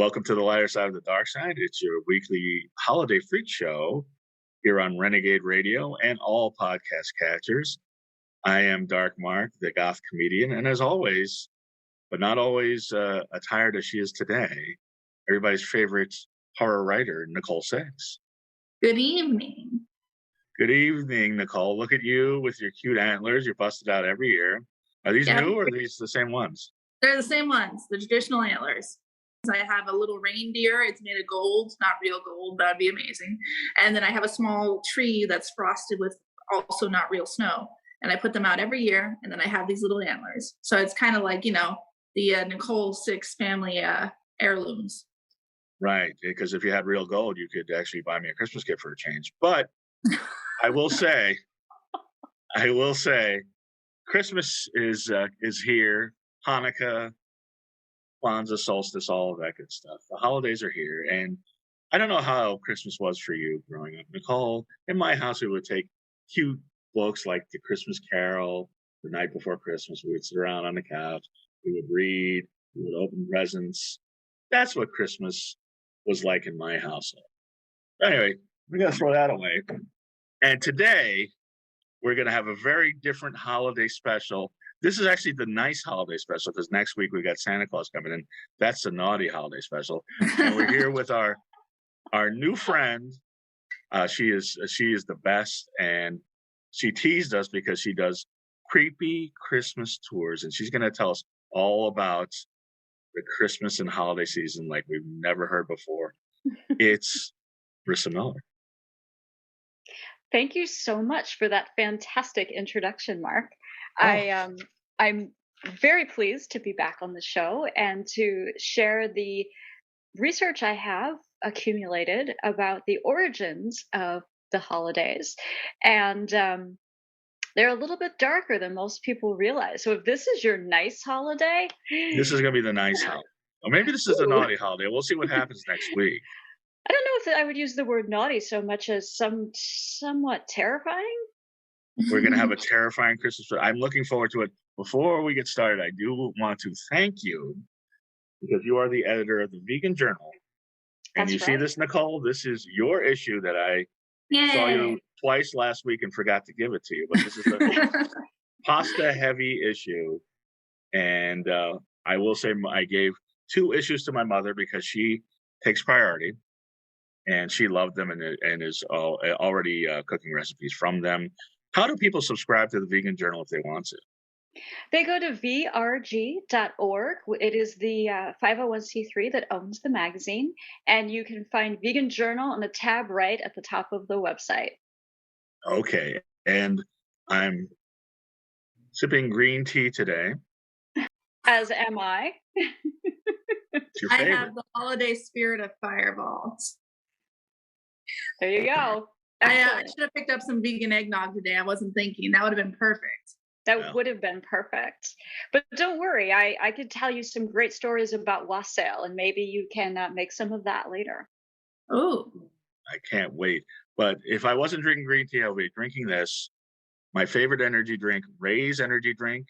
Welcome to the lighter side of the dark side. It's your weekly holiday freak show here on Renegade Radio and all podcast catchers. I am Dark Mark, the goth comedian, and as always, but not always attired as she is today, everybody's favorite horror writer, Nicole Six. Good evening. Good evening, Nicole. Look at you with your cute antlers. You're busted out every year. Are these new or are these the same ones? They're the same ones, the traditional antlers. I have a little reindeer. It's made of gold, not real gold. That'd be amazing. And then I have a small tree that's frosted with also not real snow. And I put them out every year. And then I have these little antlers. So it's kind of like, the Nicole Six family heirlooms. Right. Because if you had real gold, you could actually buy me a Christmas gift for a change. But I will say, Christmas is here. Hanukkah, Kwanzaa, solstice, all of that good stuff. The holidays are here, and I don't know how Christmas was for you growing up, Nicole. In my house, we would take cute books like The Christmas Carol, The Night Before Christmas. We would sit around on the couch, we would read, we would open presents. That's what Christmas was like in my household. Anyway, we're going to throw that away. And today, we're going to have a very different holiday special. This is actually the nice holiday special because next week we got Santa Claus coming in. That's the naughty holiday special. And we're here with our new friend. She is the best, and she teased us because she does creepy Christmas tours, and she's going to tell us all about the Christmas and holiday season like we've never heard before. It's Rissa Miller. Thank you so much for that fantastic introduction, Mark. Oh. I'm very pleased to be back on the show and to share the research I have accumulated about the origins of the holidays. And they're a little bit darker than most people realize. So if this is your nice holiday... This is going to be the nice holiday. Or maybe this is the naughty holiday. We'll see what happens next week. I don't know if I would use the word naughty so much as somewhat terrifying. We're going to have a terrifying Christmas. I'm looking forward to it. Before we get started, I do want to thank you because you are the editor of the Vegan Journal. And you see this, Nicole? This is your issue that I saw you twice last week and forgot to give it to you. But this is the pasta-heavy issue. And I will say I gave 2 issues to my mother because she takes priority. And she loved them and is already cooking recipes from them. How do people subscribe to the Vegan Journal if they want to? They go to vrg.org. It is the 501c3 that owns the magazine. And you can find Vegan Journal on the tab right at the top of the website. Okay. And I'm sipping green tea today. As am I. It's your favorite. I have the holiday spirit of fireballs. There you go. I should have picked up some vegan eggnog today. I wasn't thinking. That would have been perfect. That would have been perfect. But don't worry, I could tell you some great stories about wassail, and maybe you can make some of that later. Oh. I can't wait. But if I wasn't drinking green tea, I would be drinking this. My favorite energy drink, Ray's energy drink.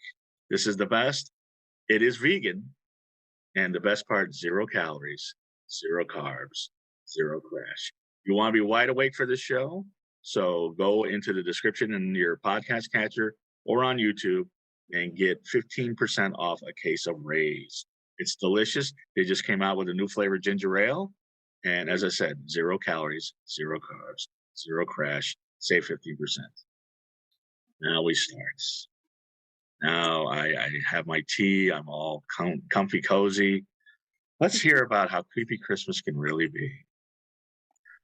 This is the best. It is vegan. And the best part, 0 calories, 0 carbs, 0 crash. You want to be wide awake for this show? So go into the description in your podcast catcher or on YouTube and get 15% off a case of Ray's. It's delicious. They just came out with a new flavor, ginger ale. And as I said, 0 calories, 0 carbs, 0 crash, save 15%. Now we start. Now I have my tea. I'm all comfy, cozy. Let's hear about how creepy Christmas can really be.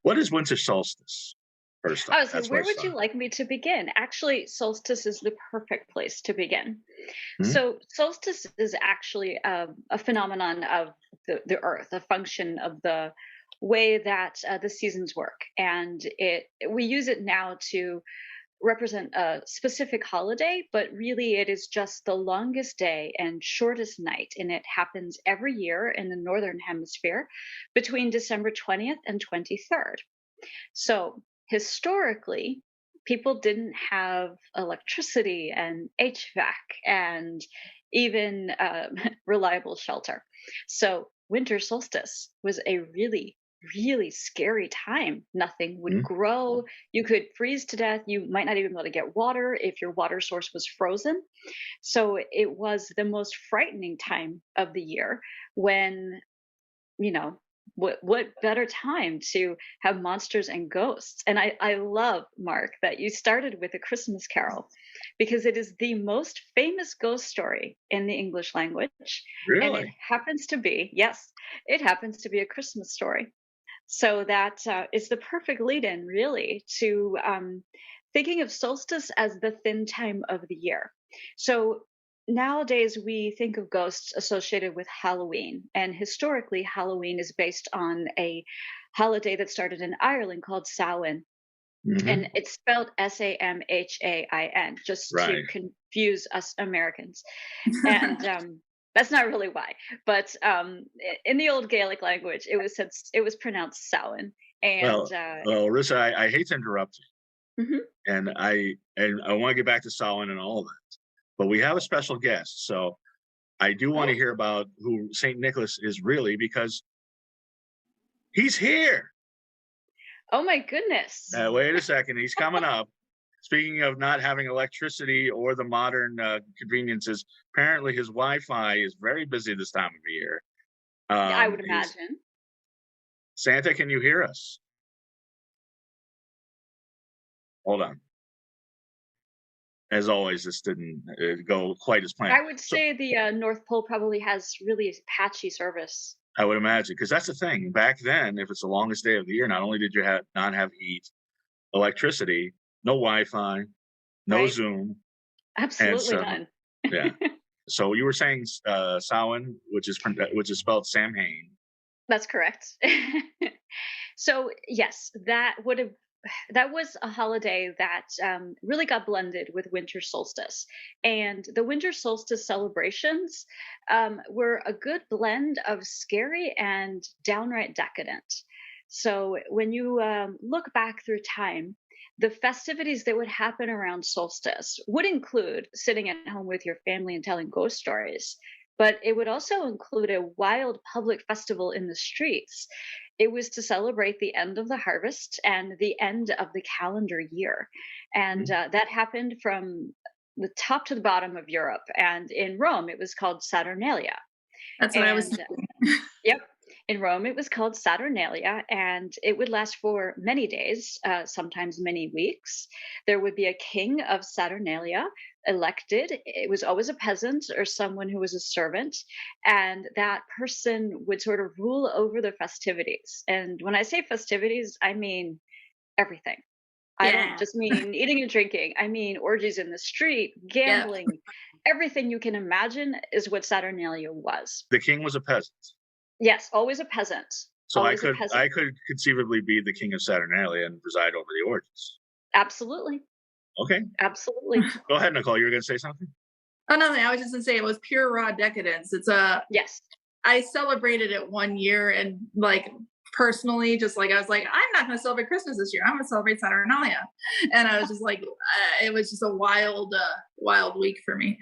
What is winter solstice? First off, where would you like me to begin? Actually, solstice is the perfect place to begin. Mm-hmm. So solstice is actually a phenomenon of the earth, a function of the way that the seasons work. And we use it now to represent a specific holiday, but really it is just the longest day and shortest night. And it happens every year in the Northern Hemisphere between December 20th and 23rd. So historically, people didn't have electricity and HVAC and even reliable shelter. So winter solstice was a really, really scary time. Nothing would Mm, grow. You could freeze to death. You might not even be able to get water if your water source was frozen. So it was the most frightening time of the year when, you know, what better time to have monsters and ghosts? And I love, Mark, that you started with A Christmas Carol because it is the most famous ghost story in the English language. And it really? happens to be, yes, it happens to be a Christmas story. So that is the perfect lead in, really, to thinking of solstice as the thin time of the year. So nowadays we think of ghosts associated with Halloween, and historically, Halloween is based on a holiday that started in Ireland called Samhain, Hmm. and it's spelled Samhain, just to Right. confuse us Americans. And that's not really why, but in the old Gaelic language, it was pronounced Samhain, and Well, Rissa, I hate to interrupt mhm. you, and I want to get back to Solomon and all of that, but we have a special guest, so I do want to Oh, hear about who Saint Nicholas is really because he's here. oh my goodness. Wait a second, he's coming up. Speaking of not having electricity or the modern conveniences, apparently his Wi-Fi is very busy this time of year. Yeah, I would He's imagine. Santa. Can you hear us? Hold on. As always, this didn't go quite as planned. I would So say the North Pole probably has really patchy service. I would imagine because that's the thing. Back then, if it's the longest day of the year, not only did you have not have heat, electricity, no Wi-Fi, no Right? Zoom, and Absolutely so none. yeah. So you were saying Samhain, which is spelled Samhain. That's correct. So yes, that was a holiday that really got blended with winter solstice, and the winter solstice celebrations were a good blend of scary and downright decadent. So when you look back through time, the festivities that would happen around solstice would include sitting at home with your family and telling ghost stories, but it would also include a wild public festival in the streets. It was to celebrate the end of the harvest and the end of the calendar year. And Mhm. that happened from the top to the bottom of Europe. And in Rome, it was called Saturnalia. That's what I was And thinking. yep, in Rome, it was called Saturnalia, and it would last for many days, sometimes many weeks. There would be a king of Saturnalia elected. It was always a peasant or someone who was a servant, and that person would sort of rule over the festivities. And when I say festivities, I mean everything. I don't Yeah. just mean eating and drinking. I mean orgies in the street, Yep. gambling, everything you can imagine is what Saturnalia was. The king was a peasant, Yes, always a peasant. so Always a peasant. I could conceivably be the king of Saturnalia and preside over the orgies. Absolutely. Okay, Absolutely. go ahead, Nicole. You were going to say something. Oh, nothing. I was just gonna say it was pure raw decadence. Yes. I celebrated it one year and like personally, just like I was like, I'm not gonna celebrate Christmas this year. I'm gonna celebrate Saturnalia, and I was just like, it was just a wild week for me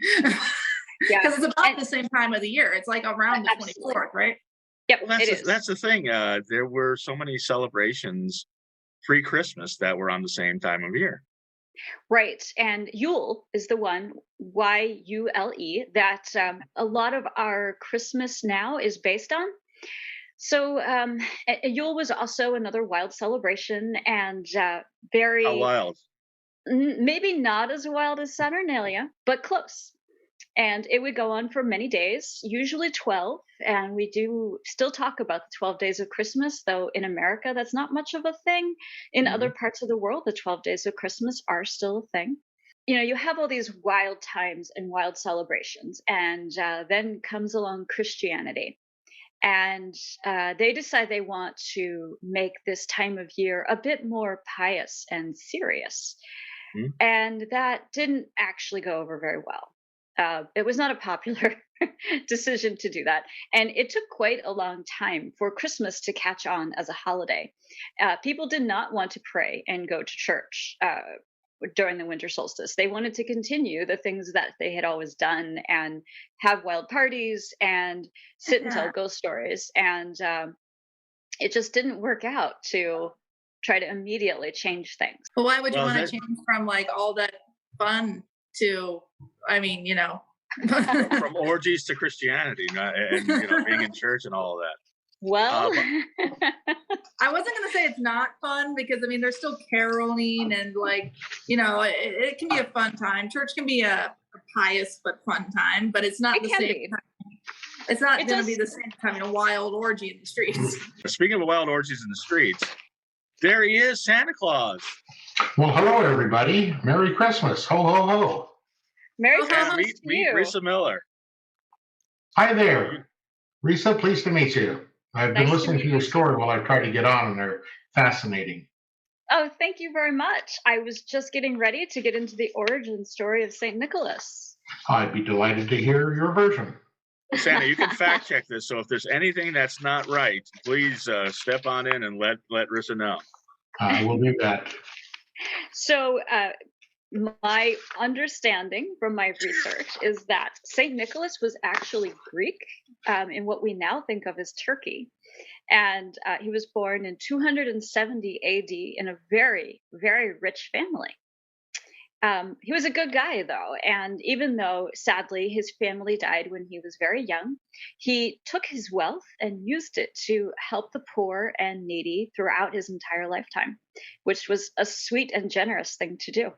Yeah. because it's about And the same time of the year. It's like around the absolutely. 24th, right? Yep, Well, it is. that's the thing. There were so many celebrations pre-Christmas that were on the same time of year. Right. And Yule is the one, Yule, that a lot of our Christmas now is based on. So Yule was also another wild celebration and How very, wild! maybe not as wild as Saturnalia, but close. And it would go on for many days, usually 12. And we do still talk about the 12 days of Christmas, though in America, that's not much of a thing. In other Mhm. parts of the world, the 12 days of Christmas are still a thing. You know, you have all these wild times and wild celebrations, and then comes along Christianity. And they decide they want to make this time of year a bit more pious and serious. Mhm. And that didn't actually go over very well. It was not a popular decision to do that. And it took quite a long time for Christmas to catch on as a holiday. People did not want to pray and go to church. during the winter solstice. They wanted to continue the things that they had always done and have wild parties and sit and tell ghost stories. And it just didn't work out to try to immediately change things. But why would you want to change from like all that fun to, I mean, from orgies to Christianity, and being in church and all of that? Well, I wasn't going to say it's not fun, because I mean, there's still caroling and like, it can be a fun time. Church can be a pious but fun time, but it's not the same time. It's not going to be the same time, a wild orgy in the streets. Speaking of wild orgies in the streets, there he is, Santa Claus. Well, hello, everybody. Merry Christmas. Ho, ho, ho. Merry Christmas Meet Rissa Miller. Hi there. Rissa, pleased to meet you. I've been listening to your story while I've tried to get on, and they're fascinating. Oh, thank you very much. I was just getting ready to get into the origin story of St. Nicholas. I'd be delighted to hear your version. Santa, you can fact check this, so if there's anything that's not right, please step on in and let Rissa know. I will do that. So my understanding from my research is that St. Nicholas was actually Greek in what we now think of as Turkey. And he was born in 270 AD in a very, very rich family. He was a good guy, though, and even though, sadly, his family died when he was very young, he took his wealth and used it to help the poor and needy throughout his entire lifetime, which was a sweet and generous thing to do.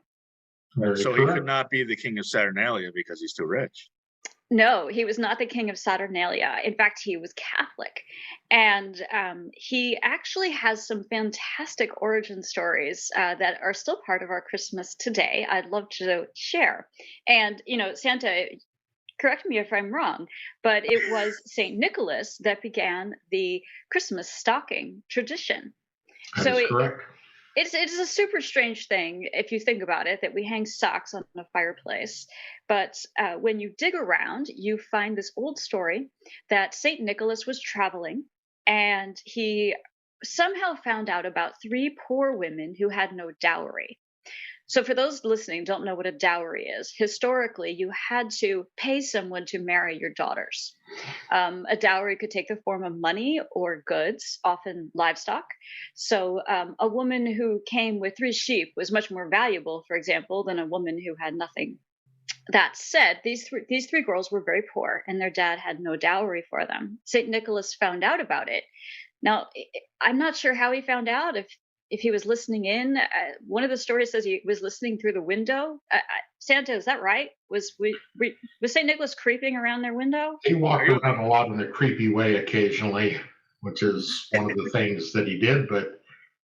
So he could not be the king of Saturnalia because he's too rich. No, he was not the king of Saturnalia. In fact, he was Catholic. And he actually has some fantastic origin stories that are still part of our Christmas today. I'd love to share. And, Santa, correct me if I'm wrong, but it was St. Nicholas that began the Christmas stocking tradition. That is correct. It's a super strange thing, if you think about it, that we hang socks on a fireplace. But when you dig around, you find this old story that St. Nicholas was traveling, and he somehow found out about 3 poor women who had no dowry. So for those listening don't know what a dowry is, historically, you had to pay someone to marry your daughters. A dowry could take the form of money or goods, often livestock. So a woman who came with 3 sheep was much more valuable, for example, than a woman who had nothing. That said, these three girls were very poor, and their dad had no dowry for them. St. Nicholas found out about it. Now, I'm not sure how he found out, if he was listening in. One of the stories says he was listening through the window. Santa, is that right? Was St. Nicholas creeping around their window? He walked around a lot in a creepy way occasionally, which is one of the things that he did, but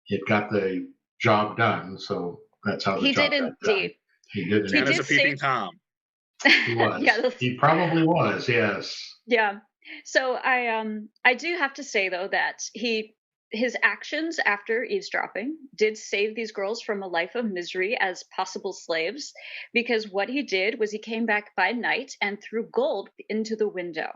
it got the job done. So that's how the job got done. He did indeed. Santa's a peeping Tom. He was. Yeah, he probably was, yes. Yeah. So I do have to say, though, that his actions after eavesdropping did save these girls from a life of misery as possible slaves, because what he did was he came back by night and threw gold into the window.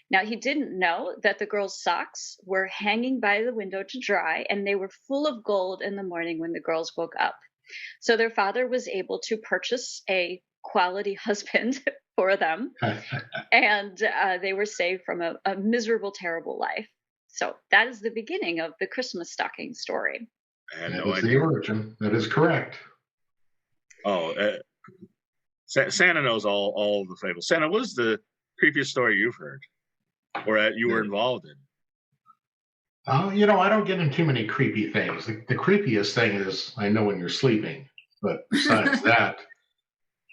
Now, he didn't know that the girls' socks were hanging by the window to dry, and they were full of gold in the morning when the girls woke up. So their father was able to purchase a quality husband for them, and they were saved from a miserable, terrible life. So that is the beginning of the Christmas stocking story. I had that no is idea. The origin. That is correct. Oh, Santa knows all the fables. Santa, what is the creepiest story you've heard or that you were involved in? I don't get into too many creepy things. The creepiest thing is I know when you're sleeping, but besides that.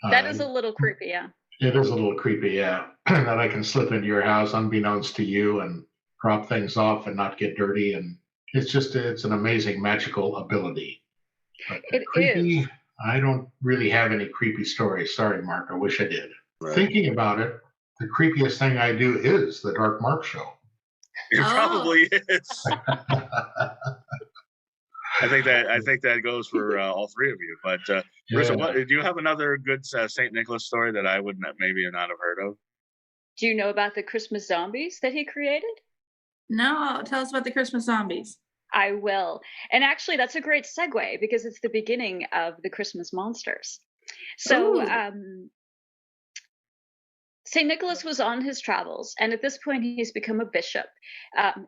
That is a little creepy, yeah. It is a little creepy, yeah. That I can slip into your house unbeknownst to you and drop things off and not get dirty. And it's an amazing magical ability. But it creepy, is. I don't really have any creepy stories. Sorry, Mark. I wish I did. Right. Thinking about it, the creepiest thing I do is the Dark Mark Show. It probably is. I think that goes for all 3 of you. But Rissa, do you have another good St. Nicholas story that I would maybe not have heard of? Do you know about the Christmas zombies that he created? No, tell us about the Christmas zombies. I will. And actually, that's a great segue because it's the beginning of the Christmas monsters. So, Ooh. St. Nicholas was on his travels, and at this point, he's become a bishop.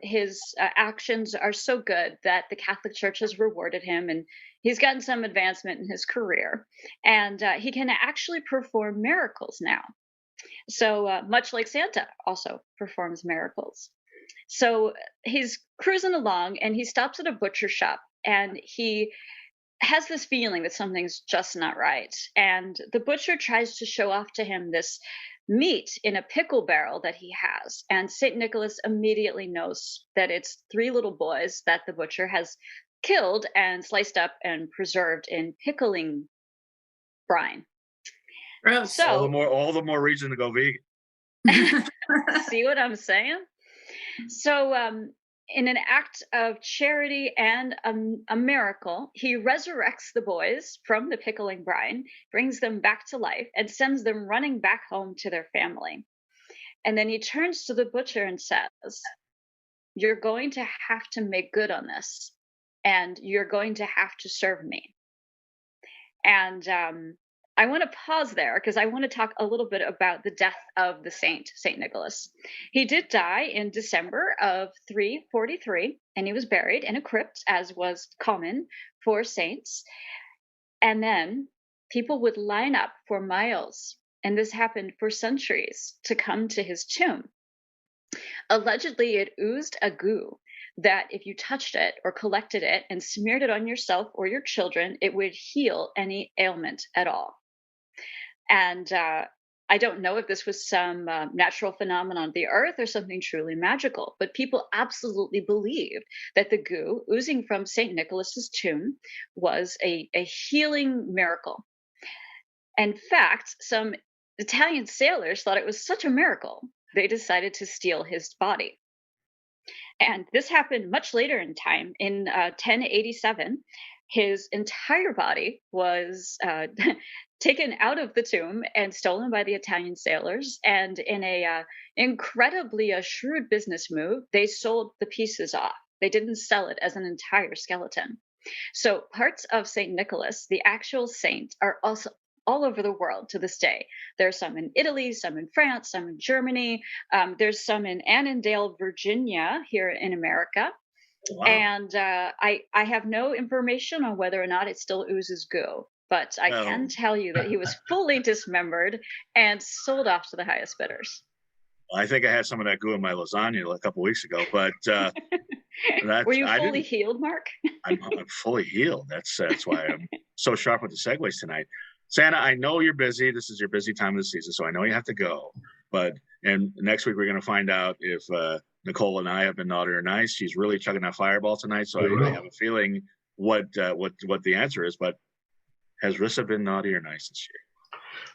His actions are so good that the Catholic Church has rewarded him, and he's gotten some advancement in his career. And he can actually perform miracles now. So, much like Santa also performs miracles. So, he's cruising along, and he stops at a butcher shop, and he has this feeling that something's just not right. And the butcher tries to show off to him this meat in a pickle barrel that he has. And St. Nicholas immediately knows that it's three little boys that the butcher has killed and sliced up and preserved in pickling brine. Gross. So all the more reason to go vegan. see what I'm saying? So, in an act of charity and a miracle, he resurrects the boys from the pickling brine, brings them back to life, and sends them running back home to their family. And then he turns to the butcher and says, "You're going to have to make good on this, and you're going to have to serve me." And I want to pause there because I want to talk a little bit about the death of the saint, St. Nicholas. He did die in December of 343, and he was buried in a crypt, as was common for saints. And then people would line up for miles, and this happened for centuries, to come to his tomb. Allegedly, it oozed a goo that if you touched it or collected it and smeared it on yourself or your children, it would heal any ailment at all. And I don't know if this was some natural phenomenon of the earth or something truly magical, but people absolutely believed that the goo oozing from St. Nicholas's tomb was a healing miracle. In fact, some Italian sailors thought it was such a miracle, they decided to steal his body. And this happened much later in time. In 1087, his entire body was taken out of the tomb and stolen by the Italian sailors. And in a incredibly shrewd business move, they sold the pieces off. They didn't sell it as an entire skeleton. So parts of St. Nicholas, the actual saint, are also all over the world to this day. There's some in Italy, some in France, some in Germany. There's some in Annandale, Virginia, here in America. Wow. And I have no information on whether or not it still oozes goo, but I can tell you that he was fully dismembered and sold off to the highest bidders. I think I had some of that goo in my lasagna a couple weeks ago, but were you fully healed, Mark? I'm fully healed. That's why I'm so sharp with the segues tonight. Santa, I know you're busy. This is your busy time of the season, so I know you have to go. And next week we're going to find out if Nicole and I have been naughty or nice. She's really chugging that fireball tonight, so I have a feeling what the answer is. But has Rissa been naughty or nice this year?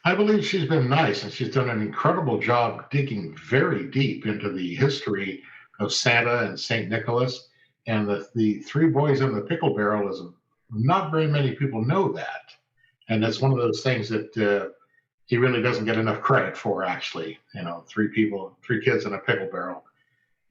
I believe she's been nice, and she's done an incredible job digging very deep into the history of Santa and St. Nicholas. And the three boys in the pickle barrel is not very many people know that. And it's one of those things that he really doesn't get enough credit for, actually. You know, three kids in a pickle barrel.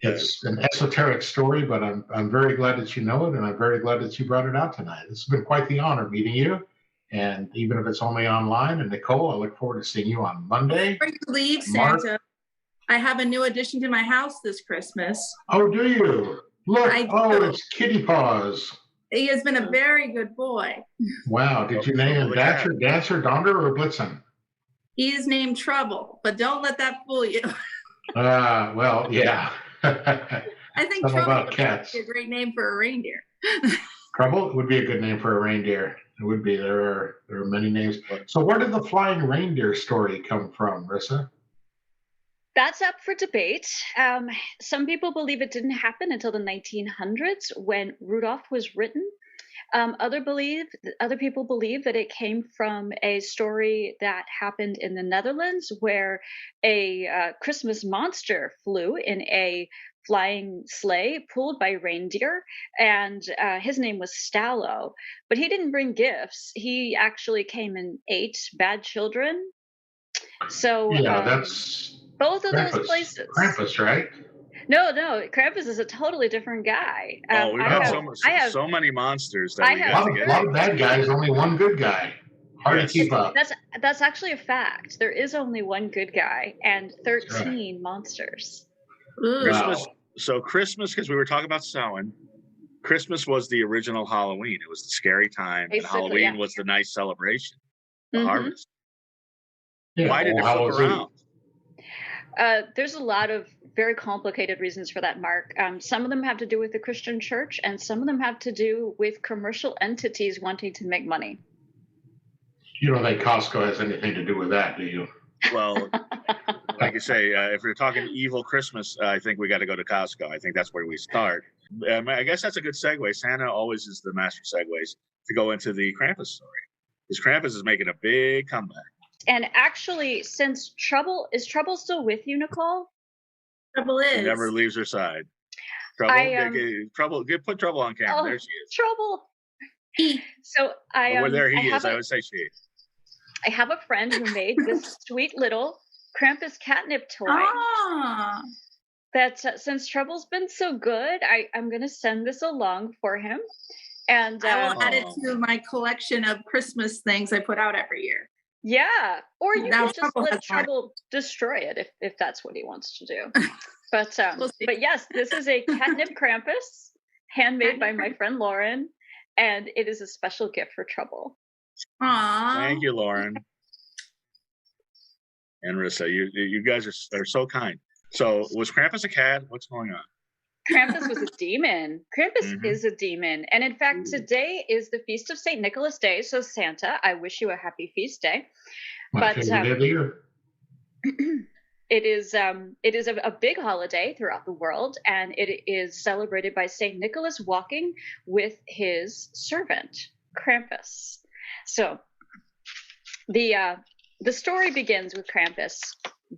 It's an esoteric story, but I'm very glad that you know it, and I'm very glad that you brought it out tonight. It's been quite the honor meeting you, and even if it's only online. And Nicole, I look forward to seeing you on Monday. Before you leave, Santa, I have a new addition to my house this Christmas. Oh, do you? Look, it's Kitty Paws. He has been a very good boy. Wow. Did you name him Dancer, Donder, or Blitzen? He is named Trouble, but don't let that fool you. Well, yeah. I think Trouble would be a great name for a reindeer. Trouble would be a good name for a reindeer. It would be. There are many names. So where did the flying reindeer story come from, Rissa? That's up for debate. Some people believe it didn't happen until the 1900s when Rudolph was written. Other people believe that it came from a story that happened in the Netherlands where a Christmas monster flew in a flying sleigh pulled by reindeer, and his name was Stallo. But he didn't bring gifts. He actually came and ate bad children. So yeah, that's both of those places. Krampus, right? No, Krampus is a totally different guy. We've I got have, I have, so many monsters that I we have got A to get. lot of bad guys, only one good guy. Hard to Yes. keep up. that's actually a fact. There is only one good guy and 13 right. monsters. Ooh. Christmas. Wow. So Christmas, because we were talking about Samhain, Christmas was the original Halloween. It was the scary time, and Basically, Halloween yeah. was the nice celebration, the Mhm. harvest. Yeah, Why did it All flip Hallows around? There's a lot of very complicated reasons for that, Mark. Some of them have to do with the Christian church, and some of them have to do with commercial entities wanting to make money. You don't think Costco has anything to do with that, do you? Well, like you say, if you're talking evil Christmas, I think we got to go to Costco. I think that's where we start. I guess that's a good segue. Santa always is the master segues to go into the Krampus story. Because Krampus is making a big comeback. And actually, since is Trouble still with you, Nicole? Trouble She is. never leaves her side. Trouble, put Trouble on camera. Oh, There she is. Trouble. So There he is. I I would say she. I have a friend who made this sweet little Krampus catnip toy. Ah. That since Trouble's been so good, I'm going to send this along for him. And I will add it to my collection of Christmas things I put out every year. Yeah, or you Now can just Trouble let has mine. Trouble destroy it if that's what he wants to do. But We'll see. but yes, this is a catnip Krampus, handmade by my friend Lauren, and it is a special gift for Trouble. Aww. Thank you, Lauren. And Rissa, you guys are so kind. So was Krampus a cat? What's going on? Krampus was a demon. Krampus is a demon. And in fact, today is the feast of St. Nicholas Day. So Santa, I wish you a happy feast day. My favorite day of the year. It is a big holiday throughout the world, and it is celebrated by St. Nicholas walking with his servant, Krampus. So the story begins with Krampus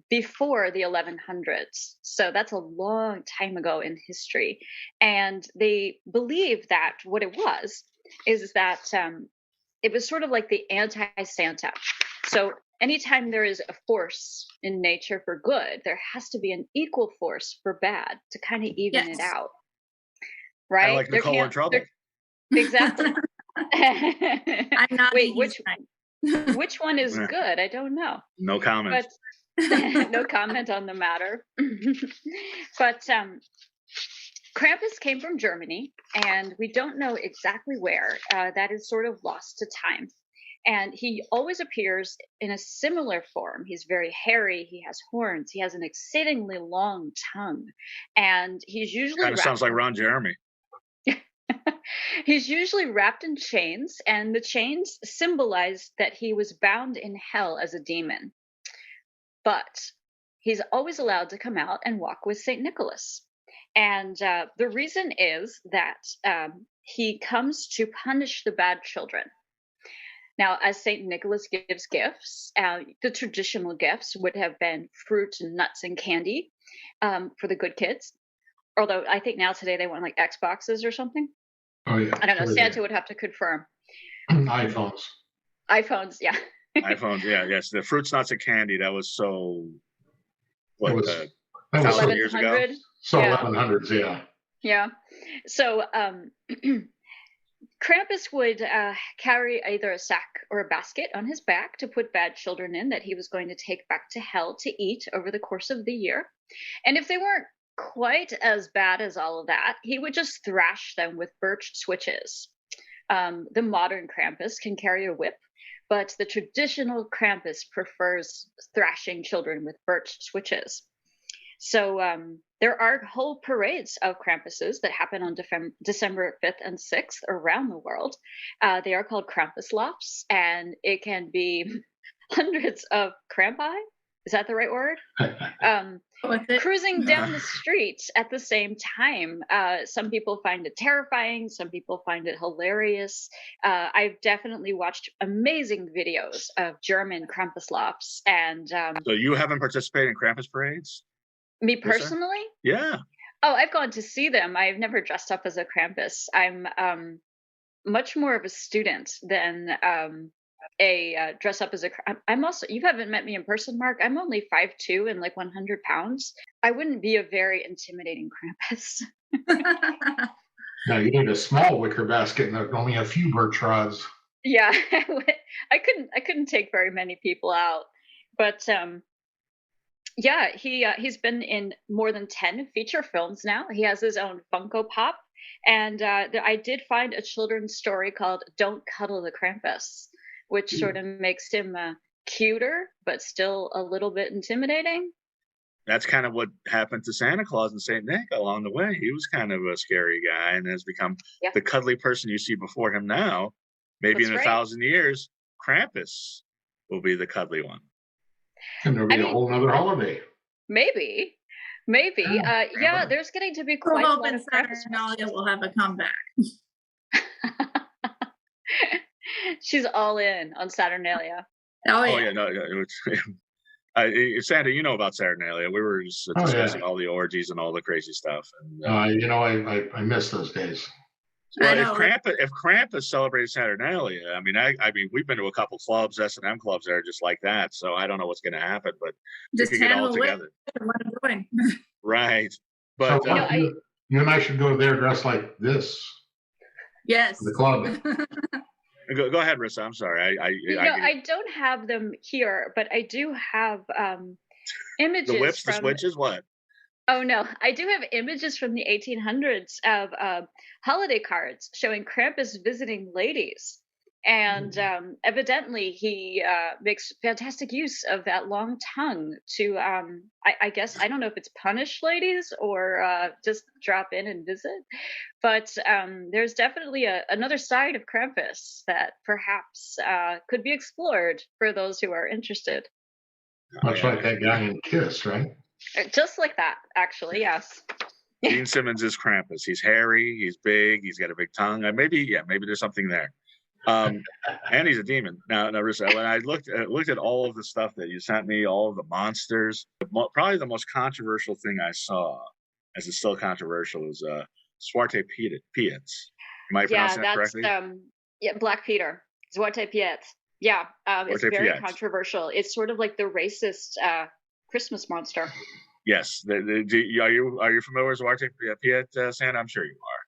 before the 1100s. So that's a long time ago in history. And they believe that what it was is that it was sort of like the anti-Santa. So anytime there is a force in nature for good, there has to be an equal force for bad to kind of even it out. Right? I like Nicole in Trouble. Exactly. I'm not. Wait, which one is good? I don't know. No comment. But no comment on the matter. But Krampus came from Germany, and we don't know exactly where. That is sort of lost to time. And he always appears in a similar form. He's very hairy. He has horns. He has an exceedingly long tongue. And he's usually kind of sounds like Ron Jeremy. He's usually wrapped in chains, and the chains symbolize that he was bound in hell as a demon. But he's always allowed to come out and walk with St. Nicholas. And the reason is that he comes to punish the bad children. Now, as St. Nicholas gives gifts, the traditional gifts would have been fruit and nuts and candy for the good kids. Although I think now today they want like Xboxes or something. Oh, yeah. I don't know. Santa would have to confirm. iPhones, yeah. iPhones, yeah, yes. The fruits, nuts, and candy. That was so. What? That was 1,000 years ago. So Yeah. 1100s, yeah. Yeah. So Krampus would carry either a sack or a basket on his back to put bad children in that he was going to take back to hell to eat over the course of the year. And if they weren't quite as bad as all of that, he would just thrash them with birch switches. The modern Krampus can carry a whip, but the traditional Krampus prefers thrashing children with birch switches. So there are whole parades of Krampuses that happen on December 5th and 6th around the world. They are called Krampuslofts, and it can be hundreds of Krampi. Is that the right word? Cruising down the streets at the same time. Some people find it terrifying. Some people find it hilarious. I've definitely watched amazing videos of German Krampuslofts. And so you haven't participated in Krampus parades? Me personally? Yeah. Oh, I've gone to see them. I've never dressed up as a Krampus. I'm much more of a student than dress up as a. I'm also. You haven't met me in person, Mark. I'm only 5'2" and like 100 pounds. I wouldn't be a very intimidating Krampus. No, you need a small wicker basket and only a few birch rods. Yeah, I couldn't take very many people out, but yeah, he's been in more than 10 feature films now. He has his own Funko Pop, and I did find a children's story called "Don't Cuddle the Krampus," which sort of makes him cuter, but still a little bit intimidating. That's kind of what happened to Santa Claus and Saint Nick along the way. He was kind of a scary guy and has become the cuddly person you see before him now. Maybe in 1,000 years, Krampus will be the cuddly one. And there'll be a whole other holiday. Maybe. Yeah, there's getting to be quite a lot of Saturnalia will have a comeback. She's all in on Saturnalia. Oh yeah. No, Santa, you know about Saturnalia. We were just discussing all the orgies and all the crazy stuff. And, I miss those days. Well, if Krampus celebrated Saturnalia, I mean, we've been to a couple clubs, S&M clubs that are just like that. So I don't know what's going to happen, but just we could get all together. Right, but so you and I should go there dressed like this. Yes, the club. Go ahead, Rissa. I'm sorry. I don't have them here, but I do have images. The whips, the switches, what? Oh no, I do have images from the 1800s of holiday cards showing Krampus visiting ladies, and evidently he makes fantastic use of that long tongue to, I guess, I don't know if it's punish ladies or just drop in and visit, but there's definitely another side of Krampus that perhaps could be explored for those who are interested. Much like that guy in Kiss, right? Just like that, actually, yes. Gene Simmons is Krampus. He's hairy, he's big, he's got a big tongue. Maybe there's something there. And he's a demon. Now, Rissa, when I looked at all of the stuff that you sent me, all of the monsters, probably the most controversial thing I saw, as it's still controversial, is Zwarte Piet. Am I pronouncing that correctly? Black Peter. Zwarte Piet. Yeah, it's very controversial. It's sort of like the racist Christmas monster. Yes. Are you familiar with Zwarte Piet, Santa? I'm sure you are.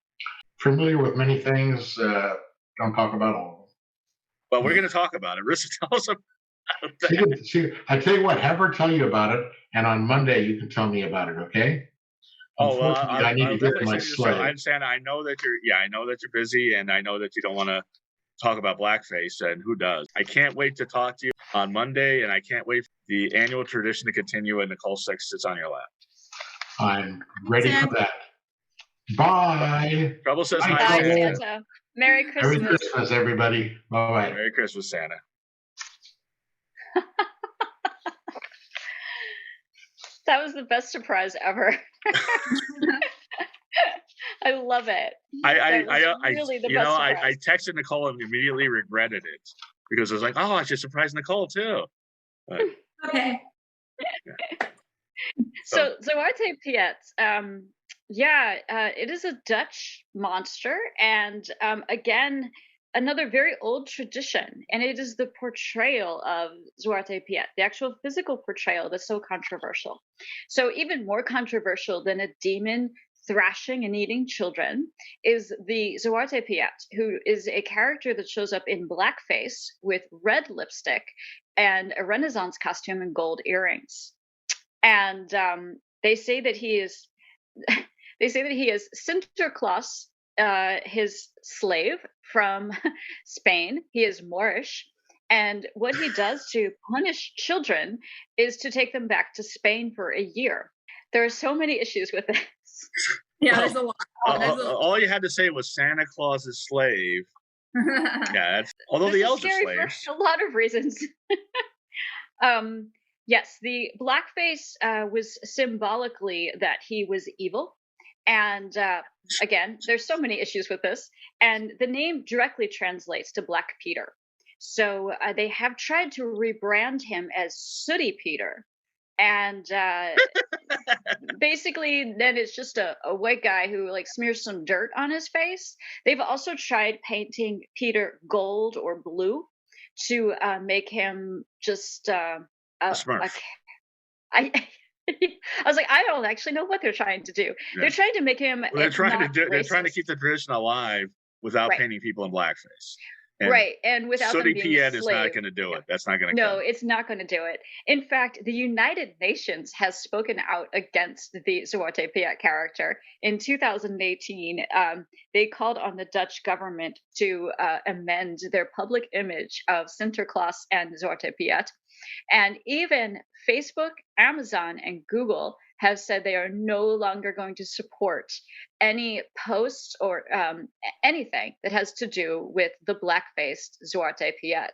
Familiar with many things. Don't talk about all of them. Well, we're going to talk about it. Rissa, tell us about that. I tell you what, have her tell you about it, and on Monday you can tell me about it, okay? Oh, well, I need to get my sled. Santa, I know that you're busy, and I know that you don't want to talk about blackface, and who does? I can't wait to talk to you on Monday, and I can't wait for the annual tradition to continue, and Nicole sits on your lap. I'm ready for that. Bye. Trouble says hi, Santa. Merry Christmas. Merry Christmas, everybody. Bye-bye. Merry Christmas, Santa. That was the best surprise ever. I love it. I texted Nicole and immediately regretted it because I was like, I should surprise Nicole too. But, okay. Yeah. So Zwarte Piet, it is a Dutch monster, and again, another very old tradition, and it is the portrayal of Zwarte Piet, the actual physical portrayal that's so controversial. So even more controversial than a demon thrashing and eating children is the Zwarte Piet, who is a character that shows up in blackface with red lipstick and a Renaissance costume and gold earrings. And they say that he is Sinterklaas, his slave from Spain. He is Moorish, and what he does to punish children is to take them back to Spain for a year. There are so many issues with this. Yeah, there's a lot. All you had to say was Santa Claus's slave. Yeah, although the elves are slaves. For a lot of reasons. Yes, the blackface was symbolically that he was evil. And again, there's so many issues with this. And the name directly translates to Black Peter. So they have tried to rebrand him as Sooty Peter. And basically, then it's just a white guy who smears some dirt on his face. They've also tried painting Peter gold or blue to make him just A a Smurf. I I was like, I don't actually know what they're trying to do. Yeah. They're trying to make him Well, they're trying to not do. They're trying to racist. keep the tradition alive without Right. painting people in blackface. And Right, and without them Sooty being Piet is not slave. going to do Yeah. it. That's not going to No, cut it. it's not going to do it. In fact, the United Nations has spoken out against the Zwarte Piet character. In 2018, they called on the Dutch government to amend their public image of Sinterklaas and Zwarte Piet. And even Facebook, Amazon, and Google have said they are no longer going to support any posts or anything that has to do with the black-faced Zwarte Piet.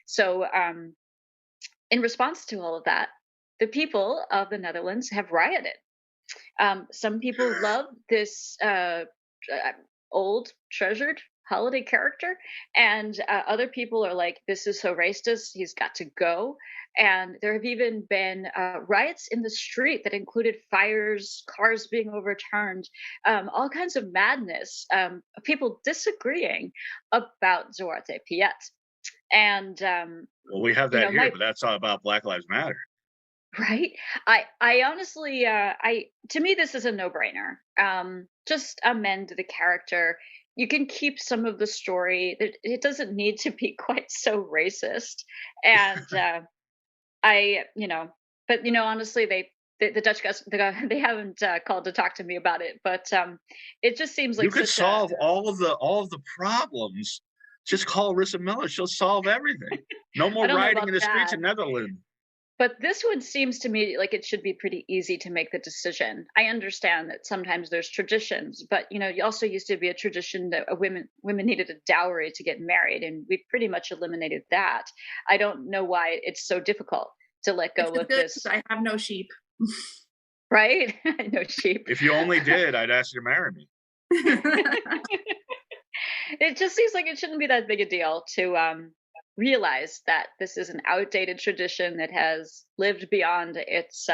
So, in response to all of that, the people of the Netherlands have rioted. Some people love this old, treasured holiday character, and other people are like, this is so racist, he's got to go. And there have even been riots in the street that included fires, cars being overturned, all kinds of madness, people disagreeing about Zwarte Piet. And Well, we have that here, but that's all about Black Lives Matter. right, I honestly, to me this is a no-brainer. Just amend the character. You can keep some of the story. It doesn't need to be quite so racist. And but honestly, the Dutch guys, they haven't called to talk to me about it. But it just seems like You could solve all of the problems. Just call Rissa Miller; she'll solve everything. No more rioting in the streets in Netherlands. But this one seems to me like it should be pretty easy to make the decision. I understand that sometimes there's traditions, but you also used to be a tradition that women needed a dowry to get married, and we've pretty much eliminated that. I don't know why it's so difficult to let go of this. I have no sheep. Right? No sheep. If you only did, I'd ask you to marry me. It just seems like it shouldn't be that big a deal to realize that this is an outdated tradition that has lived beyond its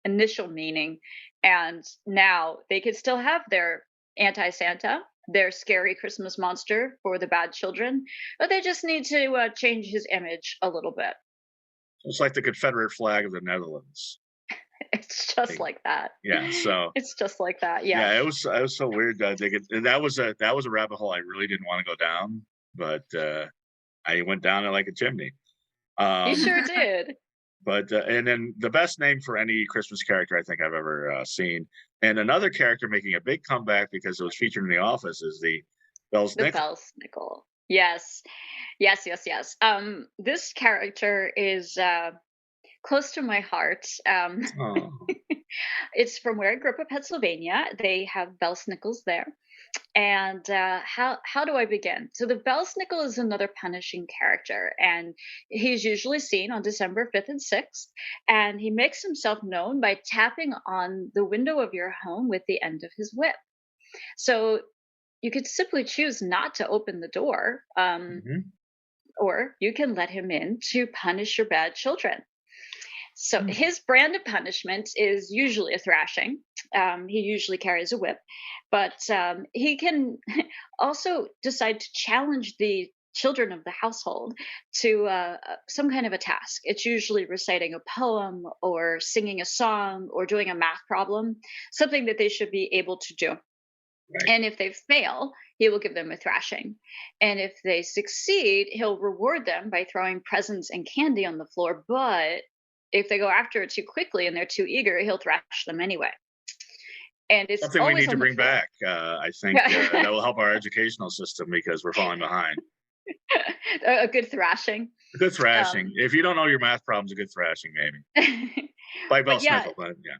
initial meaning, and now they could still have their anti-Santa, their scary Christmas monster for the bad children, but they just need to change his image a little bit. It's like the Confederate flag of the Netherlands. It's just like that. Yeah, so it's just like that. Yeah. Yeah, it was so weird. That was a rabbit hole I really didn't want to go down, but I went down it like a chimney. You sure did. But and then the best name for any Christmas character I think I've ever seen, and another character making a big comeback because it was featured in The Office, is the Belzsnickel. The Belzsnickel. Yes. This character is close to my heart. It's from where I grew up in Pennsylvania. They have Belzsnickels there. And how do I begin? So the Belzsnickel is another punishing character, and he's usually seen on December 5th and 6th, and he makes himself known by tapping on the window of your home with the end of his whip. So you could simply choose not to open the door, or you can let him in to punish your bad children. So his brand of punishment is usually a thrashing. He usually carries a whip, but he can also decide to challenge the children of the household to some kind of a task. It's usually reciting a poem or singing a song or doing a math problem, something that they should be able to do. Right. And if they fail, he will give them a thrashing. And if they succeed, he'll reward them by throwing presents and candy on the floor. But if they go after it too quickly and they're too eager, he'll thrash them anyway. And it's something we need to bring back. I think that will help our educational system because we're falling behind. A good thrashing. A good thrashing. If you don't know your math problems, a good thrashing, maybe. By Belzsnickel, but yeah.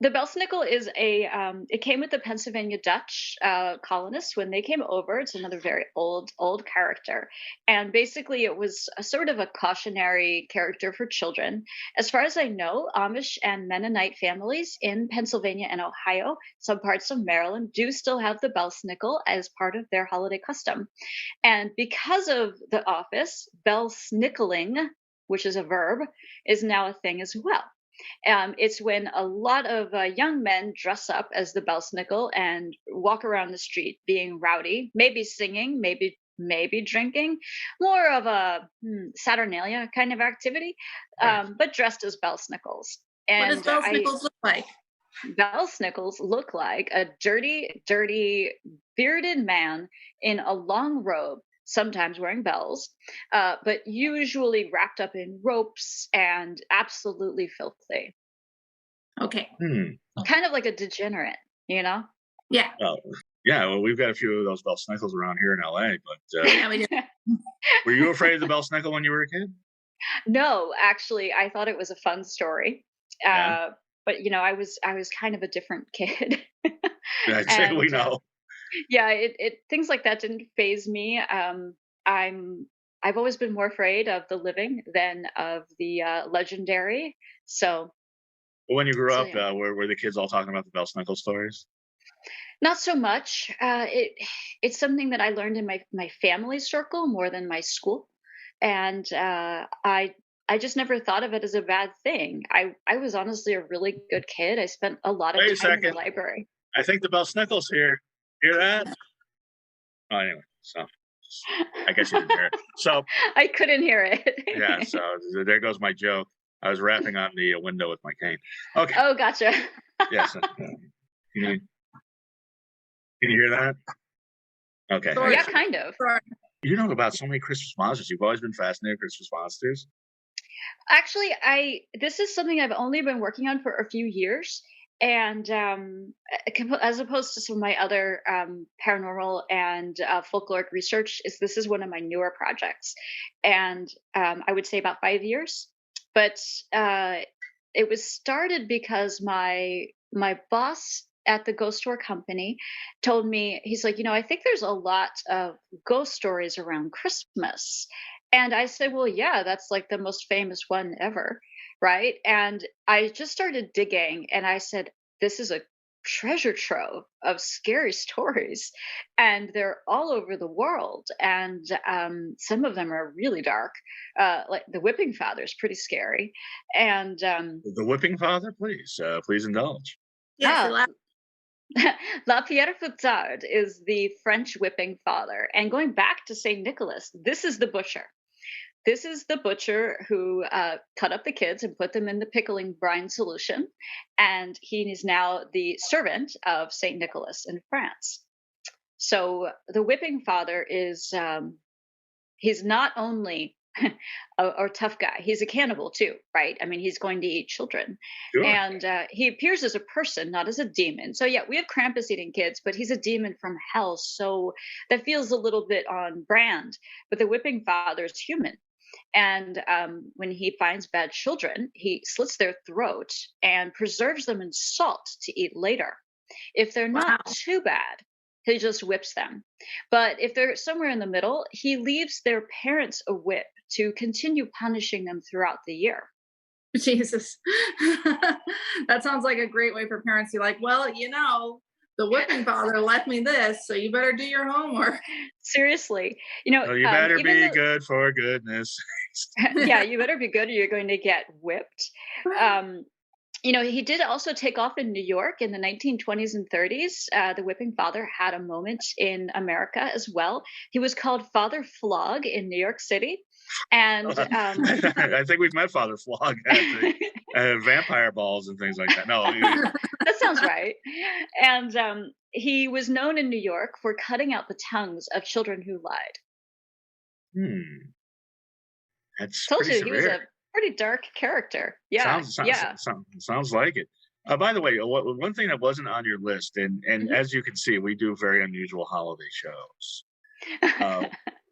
The Belzsnickel is it came with the Pennsylvania Dutch colonists when they came over. It's another very old character. And basically it was a sort of a cautionary character for children. As far as I know, Amish and Mennonite families in Pennsylvania and Ohio, some parts of Maryland, do still have the Belzsnickel as part of their holiday custom. And because of The Office, Belzsnickeling, which is a verb, is now a thing as well. It's when a lot of young men dress up as the Belzsnickel and walk around the street being rowdy, maybe singing, maybe maybe drinking, more of a Saturnalia kind of activity, Right. but dressed as Belzsnickels. What does And Belzsnickels look like? Belzsnickels look like a dirty, dirty, bearded man in a long robe, sometimes wearing bells, but usually wrapped up in ropes and absolutely filthy. Okay. Kind of like a degenerate, you know? Yeah. Oh, yeah. Well, we've got a few of those Belzsnickels around here in LA. But Yeah, we do. were you afraid of the Belzsnickel when you were a kid? No, actually, I thought it was a fun story. Yeah. But I was kind of a different kid. I'd say we And know. yeah, it things like that didn't phase me. I'm I've always been more afraid of the living than of the legendary. So But when you grew so up, yeah, were the kids all talking about the Belzsnickel stories? not so much. It's something that I learned in my family circle more than my school, and I just never thought of it as a bad thing. I was honestly a really good kid. I spent a lot of Wait a time in the second. library. I think the Belzsnickel's here. Hear that? Oh, anyway. So I guess you didn't hear it. So I couldn't hear yeah. it. So there goes my joke. I was rapping on the window with my cane. Okay. Oh, gotcha. Yes. Can you hear that? Okay. Sorry. Yeah, kind of. Sorry. You know about so many Christmas monsters. You've always been fascinated with Christmas monsters. Actually, I this is something I've only been working on for a few years, and as opposed to some of my other paranormal and folkloric research, this is one of my newer projects, and I would say about 5 years. But uh, it was started because my boss at the ghost store company told me, he's like, I think there's a lot of ghost stories around Christmas. And I said, well, yeah, that's like the most famous one ever, right? And I just started digging, and I said, this is a treasure trove of scary stories, and they're all over the world. And some of them are really dark, like the whipping father is pretty scary. And The Whipping Father, please indulge. Yes, ah, La Pierre Fouettard is the French whipping father. And going back to St. Nicholas, this is the butcher. This is the butcher who cut up the kids and put them in the pickling brine solution. And he is now the servant of St. Nicholas in France. So the whipping father is, he's not only a tough guy, he's a cannibal too, right? I mean, he's going to eat children. Sure. And he appears as a person, not as a demon. So yeah, we have Krampus eating kids, but he's a demon from hell. So that feels a little bit on brand. But the whipping father is human. And when he finds bad children, he slits their throat and preserves them in salt to eat later. If they're Wow. not too bad, he just whips them. But if they're somewhere in the middle, he leaves their parents a whip to continue punishing them throughout the year. Jesus. That sounds like a great way for parents to be like, well, the whipping father left me this, so you better do your homework. Seriously, Oh, you better even be though, good for goodness. yeah, you better be good or you're going to get whipped. He did also take off in New York in the 1920s and 30s. The whipping father had a moment in America as well. He was called Father Flog in New York City. And I think we've met Father Flog at the vampire balls and things like that. No, that sounds right. And he was known in New York for cutting out the tongues of children who lied. That's Told pretty you he was a severe. pretty dark character. Yeah, yeah. Sounds like it. By the way, one thing that wasn't on your list, and Mhm. as you can see, we do very unusual holiday shows.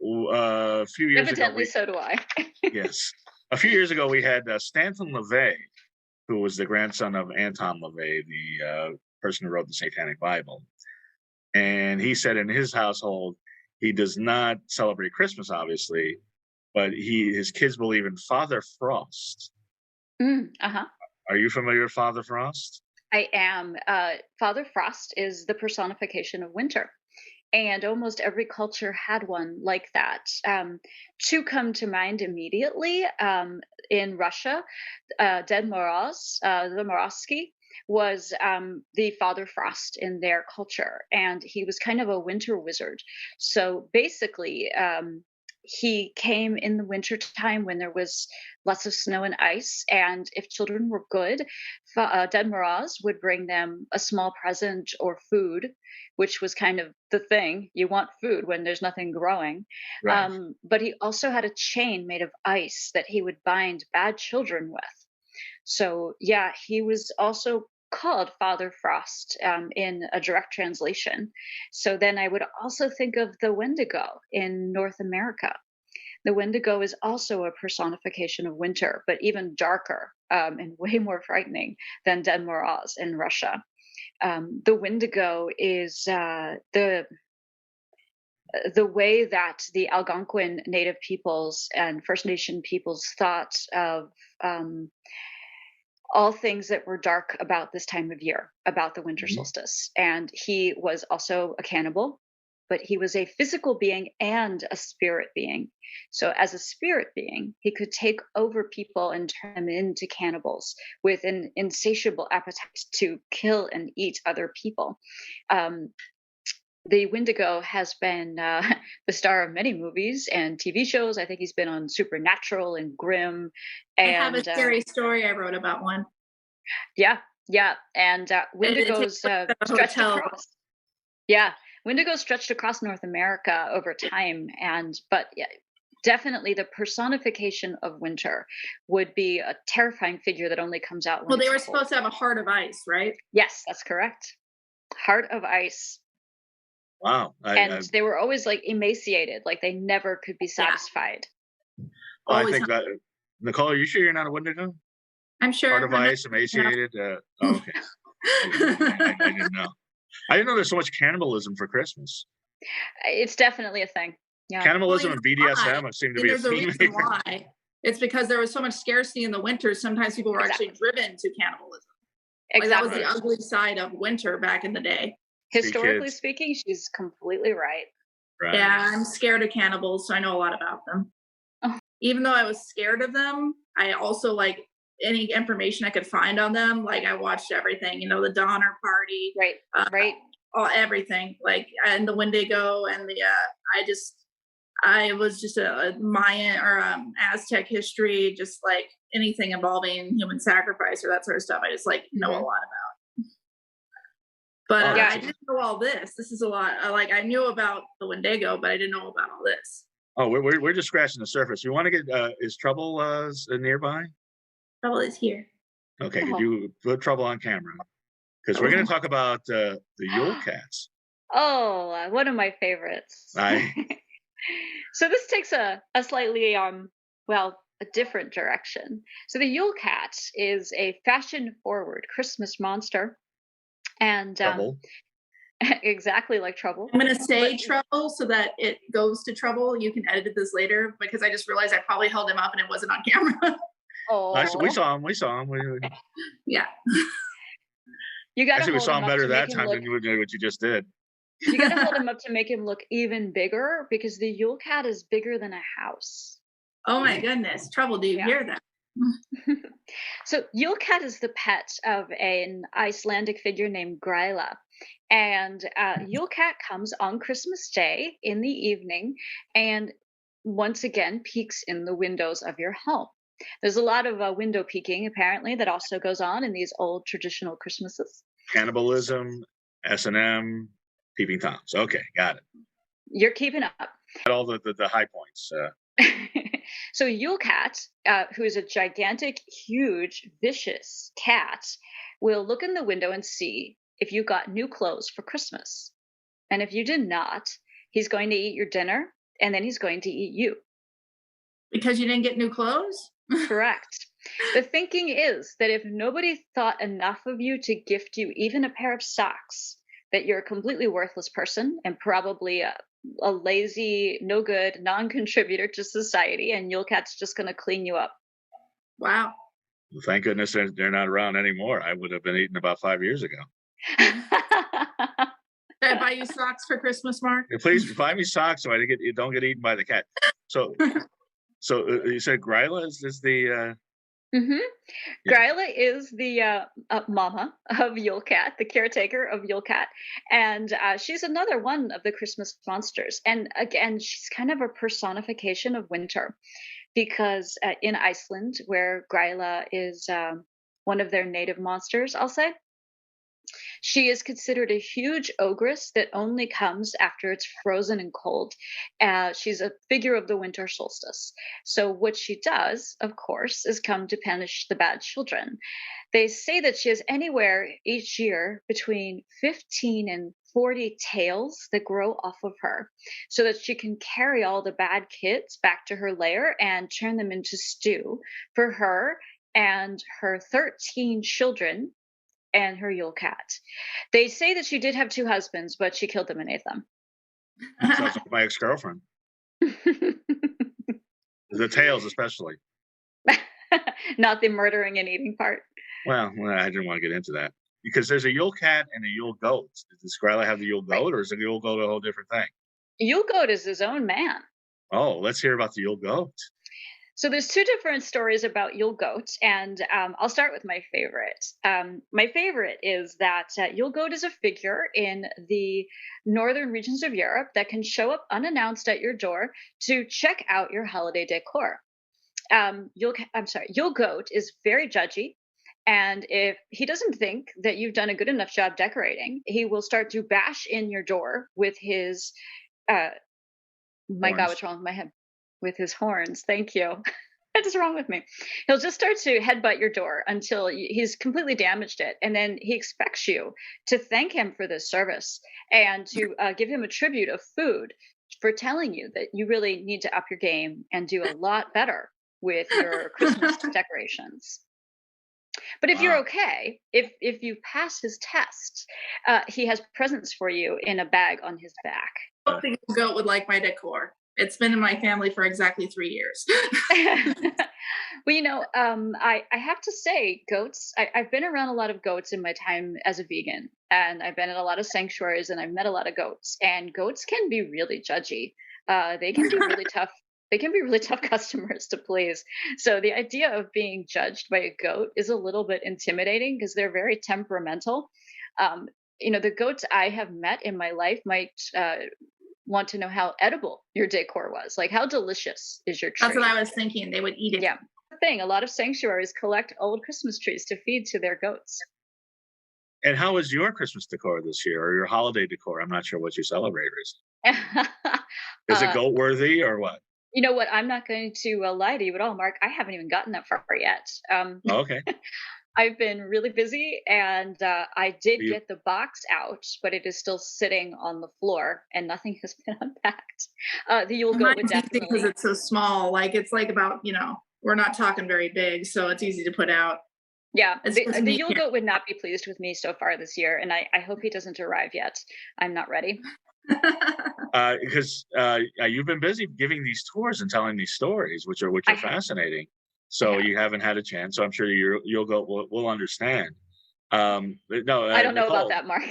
A few years ago, Evidently, so do I. yes, a few years ago we had Stanton LaVey, who was the grandson of Anton LaVey, the person who wrote the Satanic Bible, and he said in his household he does not celebrate Christmas, obviously, but his kids believe in Father Frost. Uh-huh. Are you familiar with Father Frost? I am. Father Frost is the personification of winter. And almost every culture had one like that. Two come to mind immediately. In Russia, Dead Moroz, the Morozky, was the Father Frost in their culture, and he was kind of a winter wizard. So basically, he came in the winter time when there was lots of snow and ice, and if children were good, Dead Miraz would bring them a small present or food, which was kind of the thing. You want food when there's nothing growing. Right. But he also had a chain made of ice that he would bind bad children with. So, yeah, he was also called Father Frost in a direct translation. So then I would also think of the Wendigo in North America. The Wendigo is also a personification of winter, but even darker and way more frightening than Dead Miraz in Russia. The Wendigo is the way that the Algonquin Native peoples and First Nation peoples thought of all things that were dark about this time of year, about the winter solstice. And he was also a cannibal, but he was a physical being and a spirit being. So as a spirit being, he could take over people and turn them into cannibals with an insatiable appetite to kill and eat other people. The Wendigo has been the star of many movies and TV shows. I think he's been on Supernatural and Grimm. And, I have a scary story I wrote about one. Yeah. And Wendigos stretched across. Yeah, Wendigo stretched across North America over time, but yeah, definitely the personification of winter would be a terrifying figure that only comes out when Well, they were it's cold. supposed to have a heart of ice, right? Yes, that's correct. Heart of ice. Wow. And they were always like emaciated, like they never could be satisfied. I think that, Nicole, are you sure you're not a Wendigo? I'm sure. Heart of ice, emaciated. Okay. I didn't know. I didn't know there's so much cannibalism for Christmas. It's definitely a thing. Yeah. Cannibalism and BDSM seem to be a There's a theme. reason why. It's because there was so much scarcity in the winter. Sometimes people were actually driven to cannibalism. Like that was the ugly side of winter back in the day. Historically speaking, she's completely right. Yeah, I'm scared of cannibals, so I know a lot about them. Oh. Even though I was scared of them, I also like any information I could find on them. Like I watched everything, the Donner Party, right, everything. Like and the Wendigo and the I was just a Mayan or Aztec history, just like anything involving human sacrifice or that sort of stuff. I just like know a lot about. But I didn't know all this. This is a lot. I knew about the Wendigo, but I didn't know about all this. Oh, we're just scratching the surface. You want to get is Trouble nearby? Trouble is here. Okay, could you put Trouble on camera? Because we're going to talk about the Yule Cats. Oh, one of my favorites. So this takes a slightly a different direction. So the Yule Cat is a fashion-forward Christmas monster. And Trouble. Exactly like Trouble. I'm going to say Trouble so that it goes to Trouble. You can edit this later because I just realized I probably held him up and it wasn't on camera. Oh, we saw him. Yeah. You got to actually we saw him better that time than what you just did. You got to hold him up to make him look even bigger because the Yule Cat is bigger than a house. Oh my goodness. Trouble, do you hear that? So Yule Cat is the pet of an Icelandic figure named Gryla. And Yule Cat comes on Christmas Day in the evening and once again peeks in the windows of your home. There's a lot of window peeking, apparently, that also goes on in these old traditional Christmases. Cannibalism, S&M, peeping Toms. Okay, got it. You're keeping up. All the high points. So Yule Cat, who is a gigantic, huge, vicious cat, will look in the window and see if you got new clothes for Christmas. And if you did not, he's going to eat your dinner, and then he's going to eat you. Because you didn't get new clothes? Correct. The thinking is that if nobody thought enough of you to gift you even a pair of socks, that you're a completely worthless person and probably a lazy, no good, non-contributor to society, and Yule Cat's just going to clean you up. Wow. Well, thank goodness they're not around anymore. I would have been eaten about 5 years ago. Did I buy you socks for Christmas, Mark? Please buy me socks so I don't get eaten by the cat. So you said Gryla is the Mm-hmm. Yeah. Gryla is the mama of Yule Cat, the caretaker of Yule Cat, and she's another one of the Christmas monsters. And again, she's kind of a personification of winter, because in Iceland, where Gryla is one of their native monsters, I'll say, she is considered a huge ogress that only comes after it's frozen and cold. She's a figure of the winter solstice. So, what she does, of course, is come to punish the bad children. They say that she has anywhere each year between 15 and 40 tails that grow off of her so that she can carry all the bad kids back to her lair and turn them into stew for her and her 13 children and her Yule Cat. They say that she did have two husbands, but she killed them and ate them. Sounds like my ex-girlfriend. The tails, especially. Not the murdering and eating part. Well, I didn't want to get into that because there's a Yule Cat and a Yule Goat. Does Gryla have the Yule Goat, or is the Yule Goat a whole different thing? Yule Goat is his own man. Oh, let's hear about the Yule Goat. So there's two different stories about Yule Goat, and I'll start with my favorite. My favorite is that Yule Goat is a figure in the northern regions of Europe that can show up unannounced at your door to check out your holiday decor. Yule Goat is very judgy. And if he doesn't think that you've done a good enough job decorating, he will start to bash in your door with his, my God, Horns. what's wrong with my head? With his horns. Thank you. What is wrong with me? He'll just start to headbutt your door until he's completely damaged it. And then he expects you to thank him for this service and to give him a tribute of food for telling you that you really need to up your game and do a lot better with your Christmas decorations. But if you're okay, if you pass his test, he has presents for you in a bag on his back. I don't think the goat would like my decor. It's been in my family for exactly 3 years. Well, I have to say, goats, I've been around a lot of goats in my time as a vegan, and I've been in a lot of sanctuaries, and I've met a lot of goats, and goats can be really judgy. They can be really tough. They can be really tough customers to please. So the idea of being judged by a goat is a little bit intimidating because they're very temperamental. The goats I have met in my life might want to know how edible your decor was. Like, how delicious is your tree? That's what I was thinking. They would eat it. Yeah. The thing, a lot of sanctuaries collect old Christmas trees to feed to their goats. And how was your Christmas decor this year, or your holiday decor? I'm not sure what you celebrate, Rissa. Is it goat worthy or what? You know what? I'm not going to lie to you at all, Mark. I haven't even gotten that far yet. Okay. I've been really busy, and I did get the box out, but it is still sitting on the floor, and nothing has been unpacked. The Yule Goat would definitely, because it's so small. Like, it's like about, we're not talking very big, so it's easy to put out. Yeah, the Yule Goat would not be pleased with me so far this year, and I hope he doesn't arrive yet. I'm not ready. Because you've been busy giving these tours and telling these stories, which are fascinating. So you haven't had a chance. So I'm sure Yule Goat will understand. No, I don't know Nicole, about that, Mark.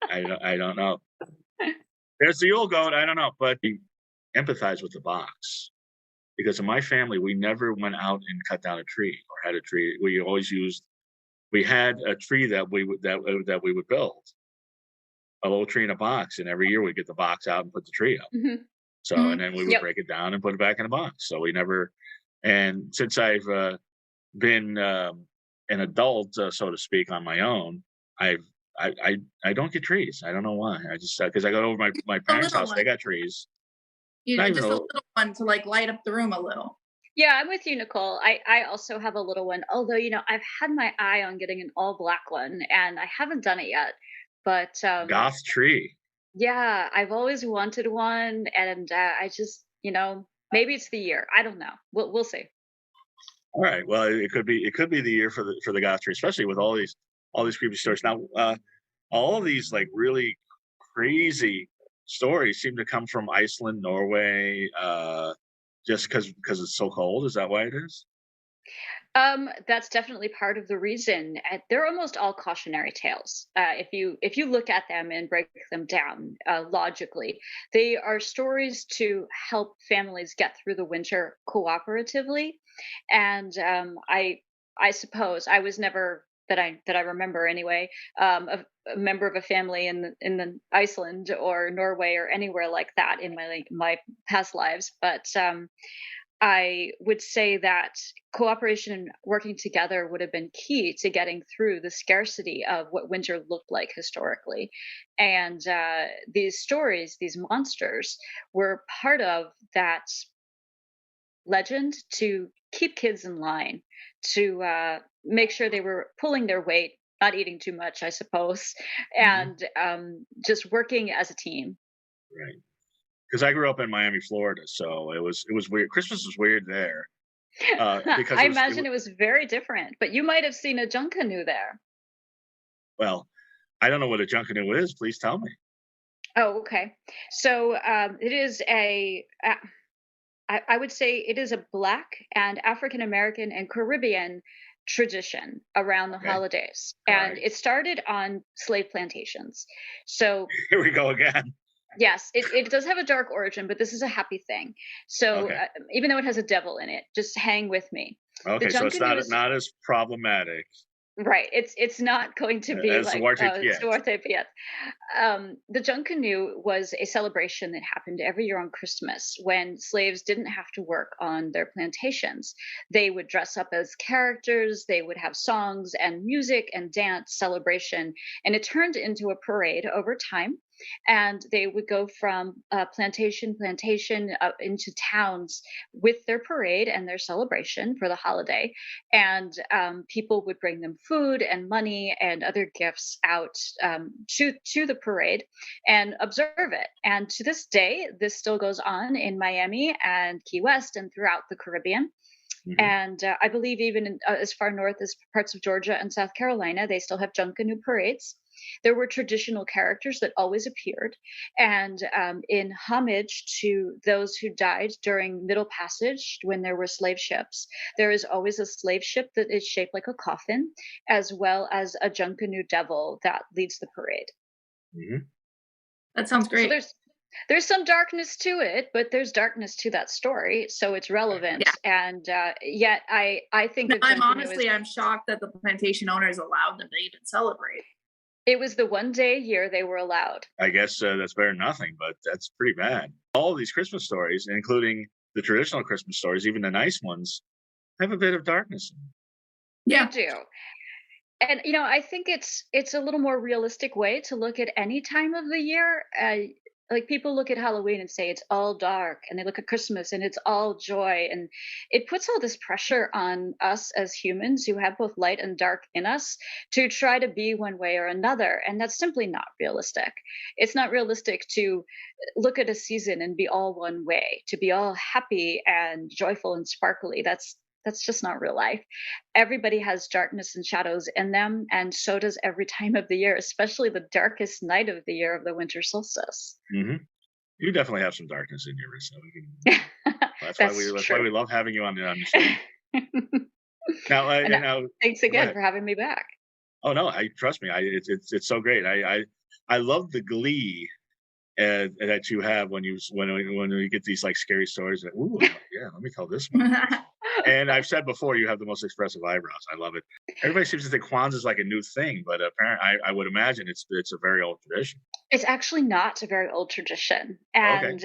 I don't know. There's the Yule Goat. I don't know, but empathize with the box, because in my family we never went out and cut down a tree or had a tree. We had a tree that we would build. A little tree in a box, and every year we'd get the box out and put the tree up. Mm-hmm. So, and then we would break it down and put it back in a box. So we never, and since I've been an adult, so to speak, on my own, I don't get trees. I don't know why. I just because I go over my parents' house, they got trees. Just a little one to like light up the room a little. Yeah, I'm with you, Nicole. I also have a little one, although I've had my eye on getting an all black one, and I haven't done it yet. But goth tree. Yeah, I've always wanted one, and I just maybe it's the year. I don't know. We'll see. All right. Well, it could be the year for the goth tree, especially with all these creepy stories. Now, all of these like really crazy stories seem to come from Iceland, Norway, just because it's so cold. Is that why it is? That's definitely part of the reason. They're almost all cautionary tales. If you look at them and break them down logically, they are stories to help families get through the winter cooperatively. And I suppose I was never that I remember anyway, a member of a family in the Iceland or Norway or anywhere like that in my past lives, but I would say that cooperation and working together would have been key to getting through the scarcity of what winter looked like historically. And these stories, these monsters, were part of that legend to keep kids in line, to make sure they were pulling their weight, not eating too much, I suppose, Hmm. and just working as a team. Right. Because I grew up in Miami, Florida, so it was weird. Christmas was weird there because I it imagine was it was very different, but you might have seen a Junkanoo there. well, I don't know what a Junkanoo is. Please tell me. Oh, okay. So it is I would say it is a Black and African American and Caribbean tradition around the Okay. holidays. All And right. it started on slave plantations. So Here we go again. yes, it does have a dark origin, but this is a happy thing. So Okay. even though it has a devil in it, just hang with me. The Okay. So it's Junkanoo not is not as problematic right. It's not going to be as like Zwarte Piet. Zwarte Piet. The Junkanoo was a celebration that happened every year on Christmas when slaves didn't have to work on their plantations. They would dress up as characters, they would have songs and music and dance celebration, and it turned into a parade over time. And they would go from plantation up into towns with their parade and their celebration for the holiday, and people would bring them food and money and other gifts out to the parade and observe it. And to this day, this still goes on in Miami and Key West and throughout the Caribbean. Hmm. And I believe even as far north as parts of Georgia and South Carolina, they still have Junkanoo parades. There were traditional characters that always appeared. And in homage to those who died during Middle Passage when there were slave ships, there is always a slave ship that is shaped like a coffin, as well as a Junkanoo devil that leads the parade. Hmm. That sounds So great. there's some darkness to it, but there's darkness to that story, so it's Yeah. relevant. And yet, I think No, of Junkanoo as I'm shocked that the plantation owners allowed them to even celebrate. it was the one day a year they were allowed. I guess that's better than nothing, but that's pretty bad. All of these Christmas stories, including the traditional Christmas stories, even the nice ones, have a bit of darkness in them. They Yeah. do. And I think it's a little more realistic way to look at any time of the year. Like people look at Halloween and say it's all dark, and they look at Christmas and it's all joy, and it puts all this pressure on us as humans who have both light and dark in us to try to be one way or another, and that's simply not realistic. It's not realistic to look at a season and be all one way, to be all happy and joyful and sparkly. That's just not real life. Everybody has darkness and shadows in them, and so does every time of the year, especially the darkest night of the year of the winter solstice. Hmm. You definitely have some darkness in you, Rissa. That's That's why true. we love having you on the show. and Now, and now, thanks go again ahead. for having me back. Oh no, I trust me. It's so great. I love the glee that you have when you get these like scary stories. That, ooh, yeah, let me tell this one. And I've said before, you have the most expressive eyebrows. I love it. Everybody seems to think Kwanzaa is like a new thing, but apparently, I would imagine it's a very old tradition. It's actually not a very old tradition. Okay. And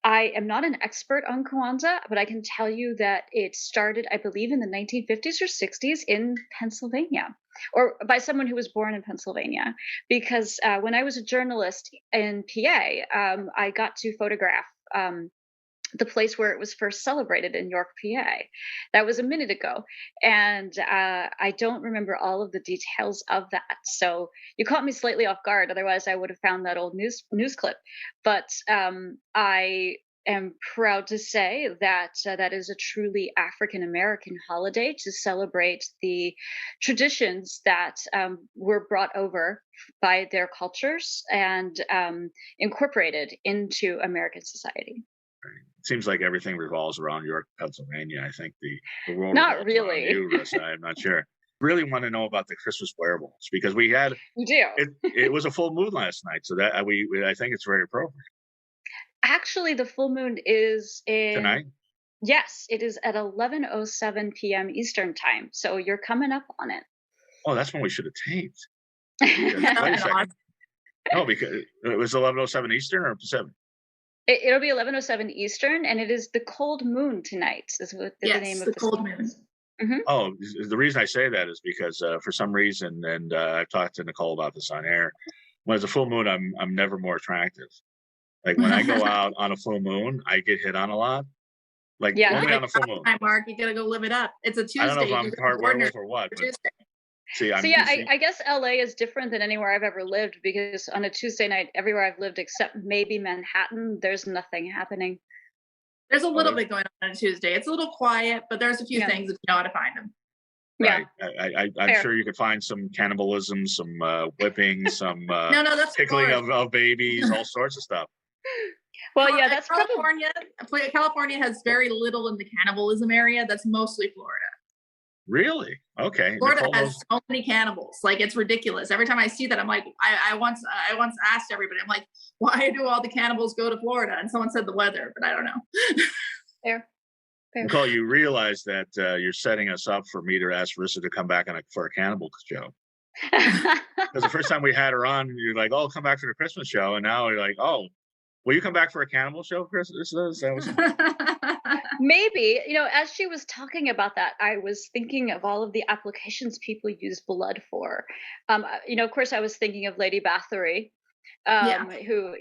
I am not an expert on Kwanzaa, but I can tell you that it started, I believe, in the 1950s or 60s in Pennsylvania, or by someone who was born in Pennsylvania. Because when I was a journalist in PA, I got to photograph. The place where it was first celebrated in York, PA. That was a minute ago. And I don't remember all of the details of that. So you caught me slightly off guard. Otherwise, I would have found that old news clip. But I am proud to say that that is a truly African American holiday to celebrate the traditions that were brought over by their cultures and incorporated into American society. seems like everything revolves around York, Pennsylvania. I think the world Not revolves really. around you, Rissa. I'm not sure. Really want to know about the Christmas werewolves because we had You do. it was a full moon last night, so that I think it's very appropriate Actually, the full moon is in tonight. Yes, it is at 11:07 p.m. Eastern time. So you're coming up on it. Oh, that's when we should have taped. it, Wait a second. No, because it was 11:07 Eastern or Pacific. it'll be 11:07 Eastern, and it is the cold moon tonight. Is what the name of the the cold moon. Mm-hmm. Oh, the reason I say that is because for some reason, and I've talked to Nicole about this on air. When it's a full moon, I'm never more attractive. Like when I go out on a full moon, I get hit on a lot. Like only on a full moon. Hi, Mark. You gotta go live it up. It's a Tuesday. I don't know if I'm part werewolf or what. But, see, I guess LA is different than anywhere I've ever lived because on a Tuesday night, everywhere I've lived except maybe Manhattan, there's nothing happening. There's a little bit going on a Tuesday. It's a little quiet, but there's a few things if you know how to find them. Right. Yeah. I'm sure you could find some cannibalism, some whipping, some that's pickling of babies, all sorts of stuff. Well, yeah, that's California. California has very little in the cannibalism area. That's mostly Florida. Really? Okay. Florida has so many cannibals. Like, it's ridiculous. Every time I see that, I'm like, I once asked everybody, I'm like, why do all the cannibals go to Florida? And someone said the weather, but I don't know. Fair. Nicole, you realize that you're setting us up for me to ask Rissa to come back for a cannibal show. Because the first time we had her on, you're like, oh, come back for the Christmas show. And now you're like, oh, will you come back for a cannibal show, Chris? Maybe, as she was talking about that, I was thinking of all of the applications people use blood for. Of course, I was thinking of Lady Bathory, who,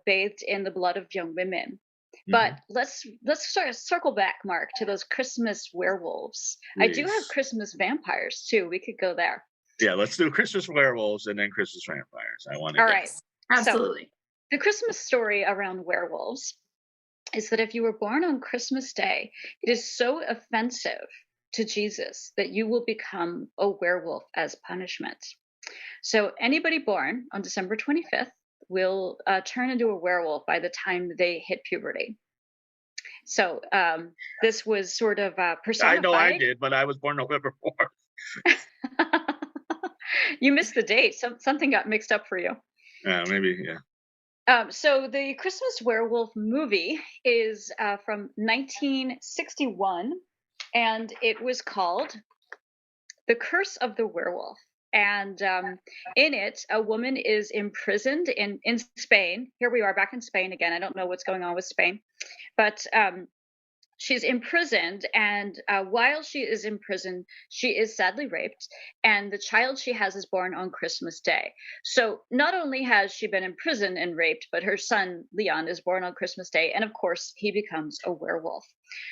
bathed in the blood of young women. But let's sort of circle back, Mark, to those Christmas werewolves. Please. I do have Christmas vampires too. We could go there. Yeah, let's do Christmas werewolves and then Christmas vampires. I want to. All right, absolutely. So, the Christmas story around werewolves is that if you were born on Christmas Day, it is so offensive to Jesus that you will become a werewolf as punishment. So anybody born on December 25th will turn into a werewolf by the time they hit puberty. So this was sort of personified. I know I did, but I was born November 4th. You missed the date. Something got mixed up for you. Maybe, yeah. So the Christmas Werewolf movie is from 1961, and it was called The Curse of the Werewolf. And in it, a woman is imprisoned in Spain. Here we are back in Spain again. I don't know what's going on with Spain. But she's imprisoned, and while she is in prison, she is sadly raped, and the child she has is born on Christmas Day. So not only has she been imprisoned and raped, but her son, Leon, is born on Christmas Day, and of course, he becomes a werewolf.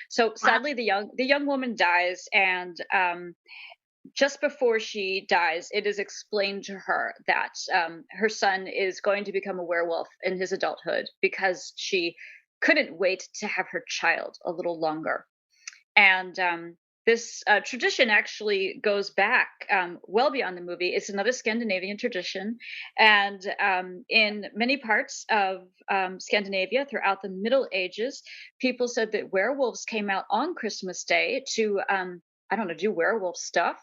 So sadly, the young woman dies, and just before she dies, it is explained to her that her son is going to become a werewolf in his adulthood because she couldn't wait to have her child a little longer. And this tradition actually goes back well beyond the movie. It's another Scandinavian tradition. And in many parts of Scandinavia throughout the Middle Ages, people said that werewolves came out on Christmas Day to do werewolf stuff.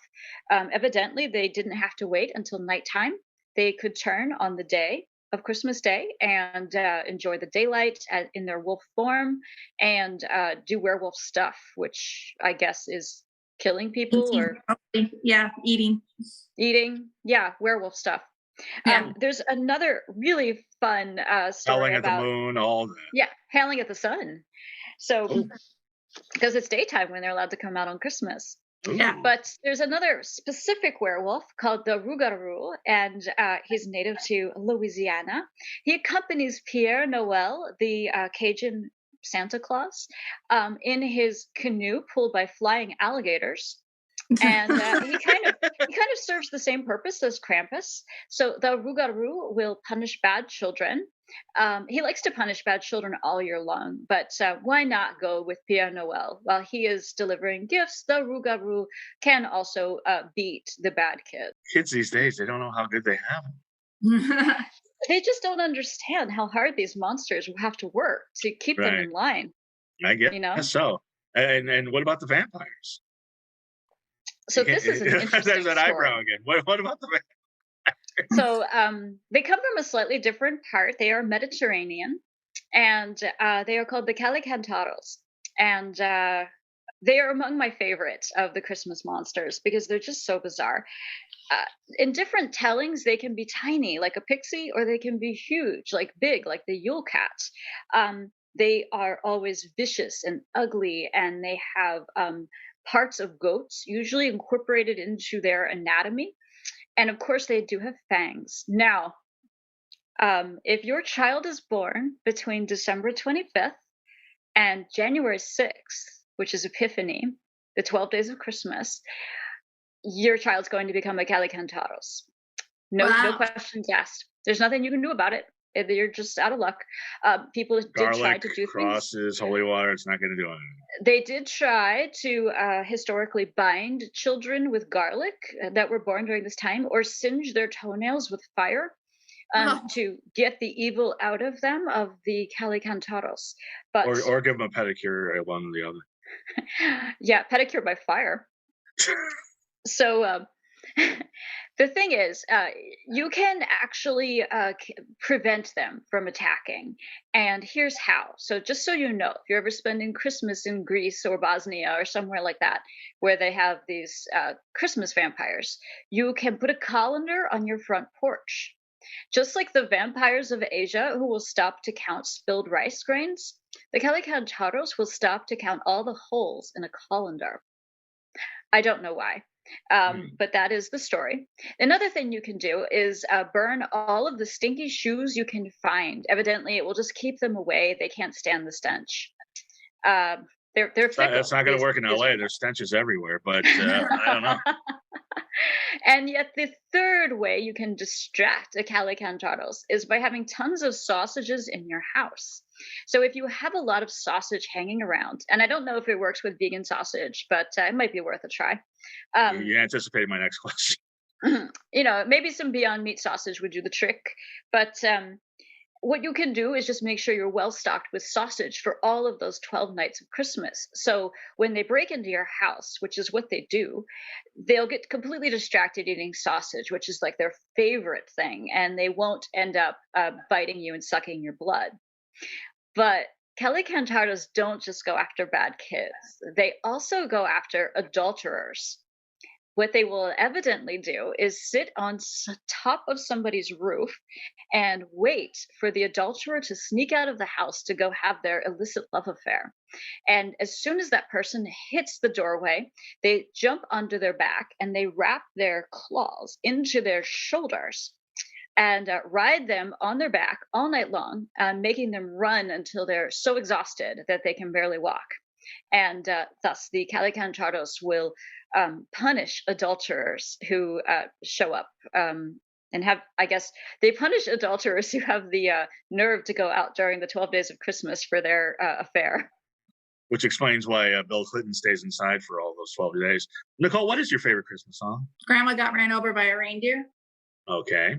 Evidently, they didn't have to wait until nighttime. They could turn on the day of Christmas Day and enjoy the daylight in their wolf form and do werewolf stuff, which I guess is killing people eating. Werewolf stuff. There's another really fun story howling about at the moon, all that. Howling at the sun. So because it's daytime when they're allowed to come out on Christmas. Yeah, but there's another specific werewolf called the Rougarou, and he's native to Louisiana. He accompanies Pierre Noel, the Cajun Santa Claus, in his canoe pulled by flying alligators. And he kind of serves the same purpose as Krampus. So the Rougarou will punish bad children. He likes to punish bad children all year long, but why not go with Pierre Noel? While he is delivering gifts, the Rougarou can also beat the bad kids. Kids these days, they don't know how good they have them. They just don't understand how hard these monsters will have to work to keep them in line. I guess you know? so. And what about the vampires? So this is an There's interesting that story. eyebrow again. What about the So they come from a slightly different part. They are Mediterranean, and they are called the Calicantaros. And they are among my favorites of the Christmas monsters because they're just so bizarre. In different tellings, they can be tiny, like a pixie, or they can be huge, like big, like the Yule Cat. They are always vicious and ugly, and they have parts of goats usually incorporated into their anatomy. And of course, they do have fangs. Now, if your child is born between December 25th and January 6th, which is Epiphany, the 12 days of Christmas, your child's going to become a Calicantaros. No, no Wow. questions asked. There's nothing you can do about it. You're just out of luck. People did try garlic, to do things. crosses, holy water? It's not going to do anything. They did try to historically bind children with garlic that were born during this time, or singe their toenails with fire Oh, to get the evil out of them, of the Calicantaros. But Or give them a pedicure, one or the other. yeah, pedicure by fire. So the thing is, you can actually prevent them from attacking. And here's how. So, just so you know, if you're ever spending Christmas in Greece or Bosnia or somewhere like that, where they have these Christmas vampires, you can put a colander on your front porch. Just like the vampires of Asia who will stop to count spilled rice grains, the Calicantaros will stop to count all the holes in a colander. I don't know why. But that is the story. Another thing you can do is burn all of the stinky shoes you can find. Evidently, it will just keep them away. They can't stand the stench. They're fickle. That's not going to work in these LA. There's stenches everywhere, but I don't know. And yet, the third way you can distract a Calicantaros is by having tons of sausages in your house. So, if you have a lot of sausage hanging around, and I don't know if it works with vegan sausage, but it might be worth a try. You anticipated my next question. Maybe some Beyond Meat sausage would do the trick. But what you can do is just make sure you're well stocked with sausage for all of those 12 nights of Christmas. So when they break into your house, which is what they do, they'll get completely distracted eating sausage, which is like their favorite thing, and they won't end up biting you and sucking your blood. But Calicantaros don't just go after bad kids, they also go after adulterers. What they will evidently do is sit on top of somebody's roof and wait for the adulterer to sneak out of the house to go have their illicit love affair. And as soon as that person hits the doorway, they jump onto their back and they wrap their claws into their shoulders and ride them on their back all night long, making them run until they're so exhausted that they can barely walk. And thus, the Calicantaros will punish adulterers who show up and have, I guess, they punish adulterers who have the nerve to go out during the 12 days of Christmas for their affair. Which explains why Bill Clinton stays inside for all those 12 days. Nicole, what is your favorite Christmas song? Grandma got ran over by a reindeer. Okay.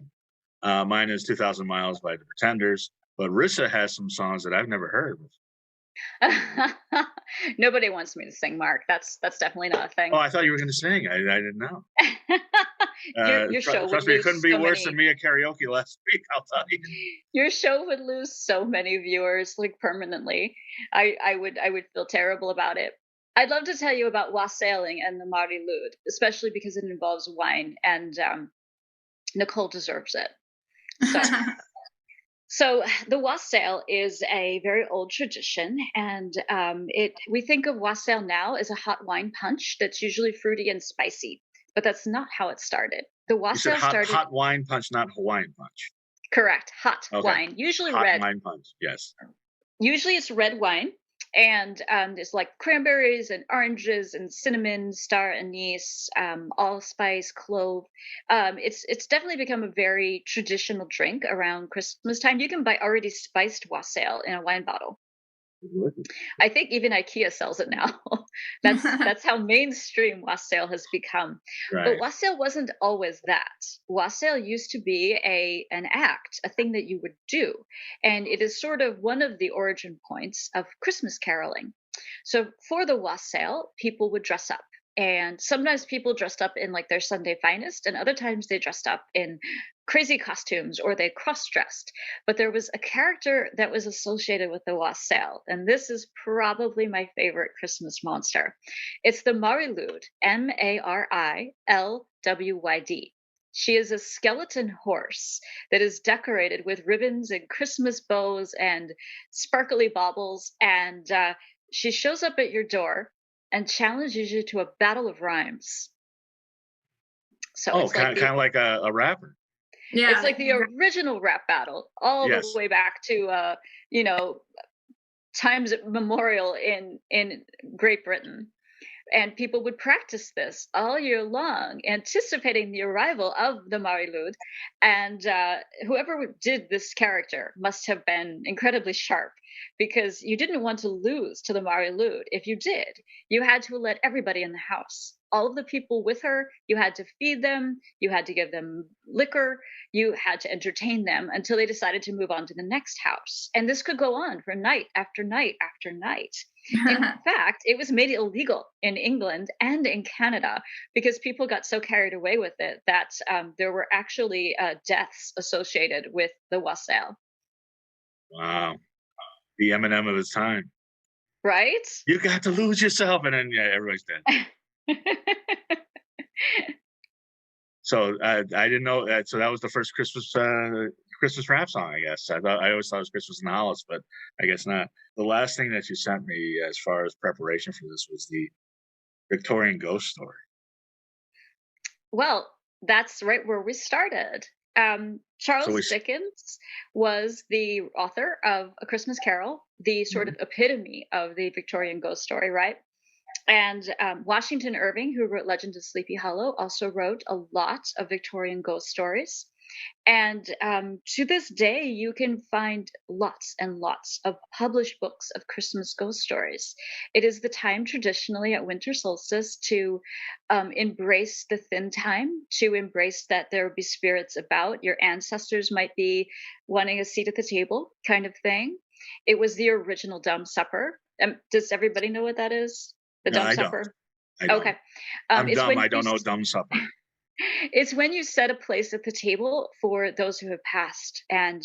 Mine is 2,000 Miles by the Pretenders, but Rissa has some songs that I've never heard. Nobody wants me to sing, Mark. That's definitely not a thing. Oh, I thought you were going to sing. I didn't know. Your show would Trust me, it lose couldn't be so worse many. than me at karaoke last week, I'll tell you. Your show would lose so many viewers, like permanently. I would feel terrible about it. I'd love to tell you about wassailing and the Mardi Lud, especially because it involves wine, and Nicole deserves it. So the wassail is a very old tradition, and we think of wassail now as a hot wine punch that's usually fruity and spicy, but that's not how it started. The You said wassail started hot wine punch, not Hawaiian punch. correct, hot Okay. wine, usually Hot red. wine punch, yes. Usually it's red wine, and there's like cranberries and oranges and cinnamon, star anise, allspice, clove. It's definitely become a very traditional drink around Christmas time. You can buy already spiced wassail in a wine bottle. I think even IKEA sells it now. That's how mainstream wassail has become. But Right. wassail wasn't always that. Wassail used to be an act, a thing that you would do, and it is sort of one of the origin points of Christmas caroling. So for the wassail, people would dress up. And sometimes people dressed up in like their Sunday finest, and other times they dressed up in crazy costumes or they cross dressed. But there was a character that was associated with the wassail, and this is probably my favorite Christmas monster. It's the Marilud, Marilwyd. She is a skeleton horse that is decorated with ribbons and Christmas bows and sparkly baubles, and she shows up at your door and challenges you to a battle of rhymes. So Oh, it's like kind of like a rapper. Yeah. it's like the original rap battle, all Yes. the way back to you know, times memorial in Great Britain. And people would practice this all year long, anticipating the arrival of the Marilud. And whoever did this character must have been incredibly sharp, because you didn't want to lose to the Marilud. If you did, you had to let everybody in the house, all of the people with her, you had to feed them, you had to give them liquor, you had to entertain them until they decided to move on to the next house. And this could go on for night after night after night. In fact, it was made illegal in England and in Canada because people got so carried away with it that there were actually deaths associated with the wassail. Wow. The Eminem of his time. Right? You got to lose yourself, and then yeah, everybody's dead. So I didn't know that. So that was the first Christmas rap song, I guess. I always thought it was Christmas in the Hollis, but I guess not. The last thing that you sent me as far as preparation for this was the Victorian ghost story. Well, that's right where we started. Charles Dickens was the author of A Christmas Carol, the sort of epitome of the Victorian ghost story, right? And Washington Irving, who wrote Legend of Sleepy Hollow, also wrote a lot of Victorian ghost stories. And to this day, you can find lots and lots of published books of Christmas ghost stories. It is the time traditionally at winter solstice to embrace the thin time, to embrace that there will be spirits about. Your ancestors might be wanting a seat at the table, kind of thing. It was the original Dumb Supper. Does everybody know what that is? The No, Dumb I Supper? don't. Okay. I'm dumb. I don't know Dumb Supper. It's when you set a place at the table for those who have passed, and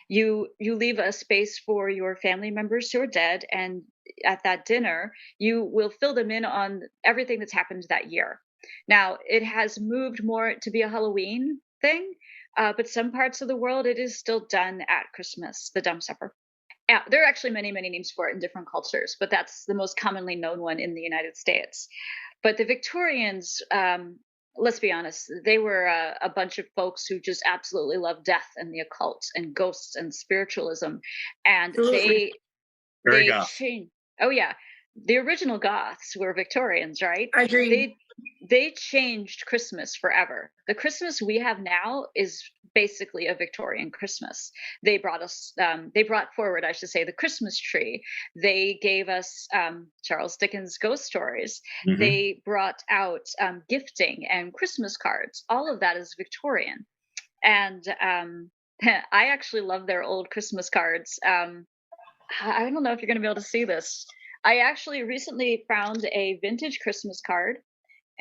you leave a space for your family members who are dead, and at that dinner you will fill them in on everything that's happened that year. Now it has moved more to be a Halloween thing, but some parts of the world it is still done at Christmas, the Dumb Supper. Yeah, there are actually many names for it in different cultures, but that's the most commonly known one in the United States. But the Victorians, let's be honest, they were a bunch of folks who just absolutely loved death and the occult and ghosts and spiritualism, and Absolutely. Very they goth. changed. Oh yeah, the original Goths were Victorians, right? I agree. They changed Christmas forever. The Christmas we have now is basically a Victorian Christmas. They brought forward, I should say, the Christmas tree. They gave us Charles Dickens' ghost stories. Mm-hmm. They brought out gifting and Christmas cards. All of that is Victorian. And I actually love their old Christmas cards. I don't know if you're going to be able to see this. I actually recently found a vintage Christmas card,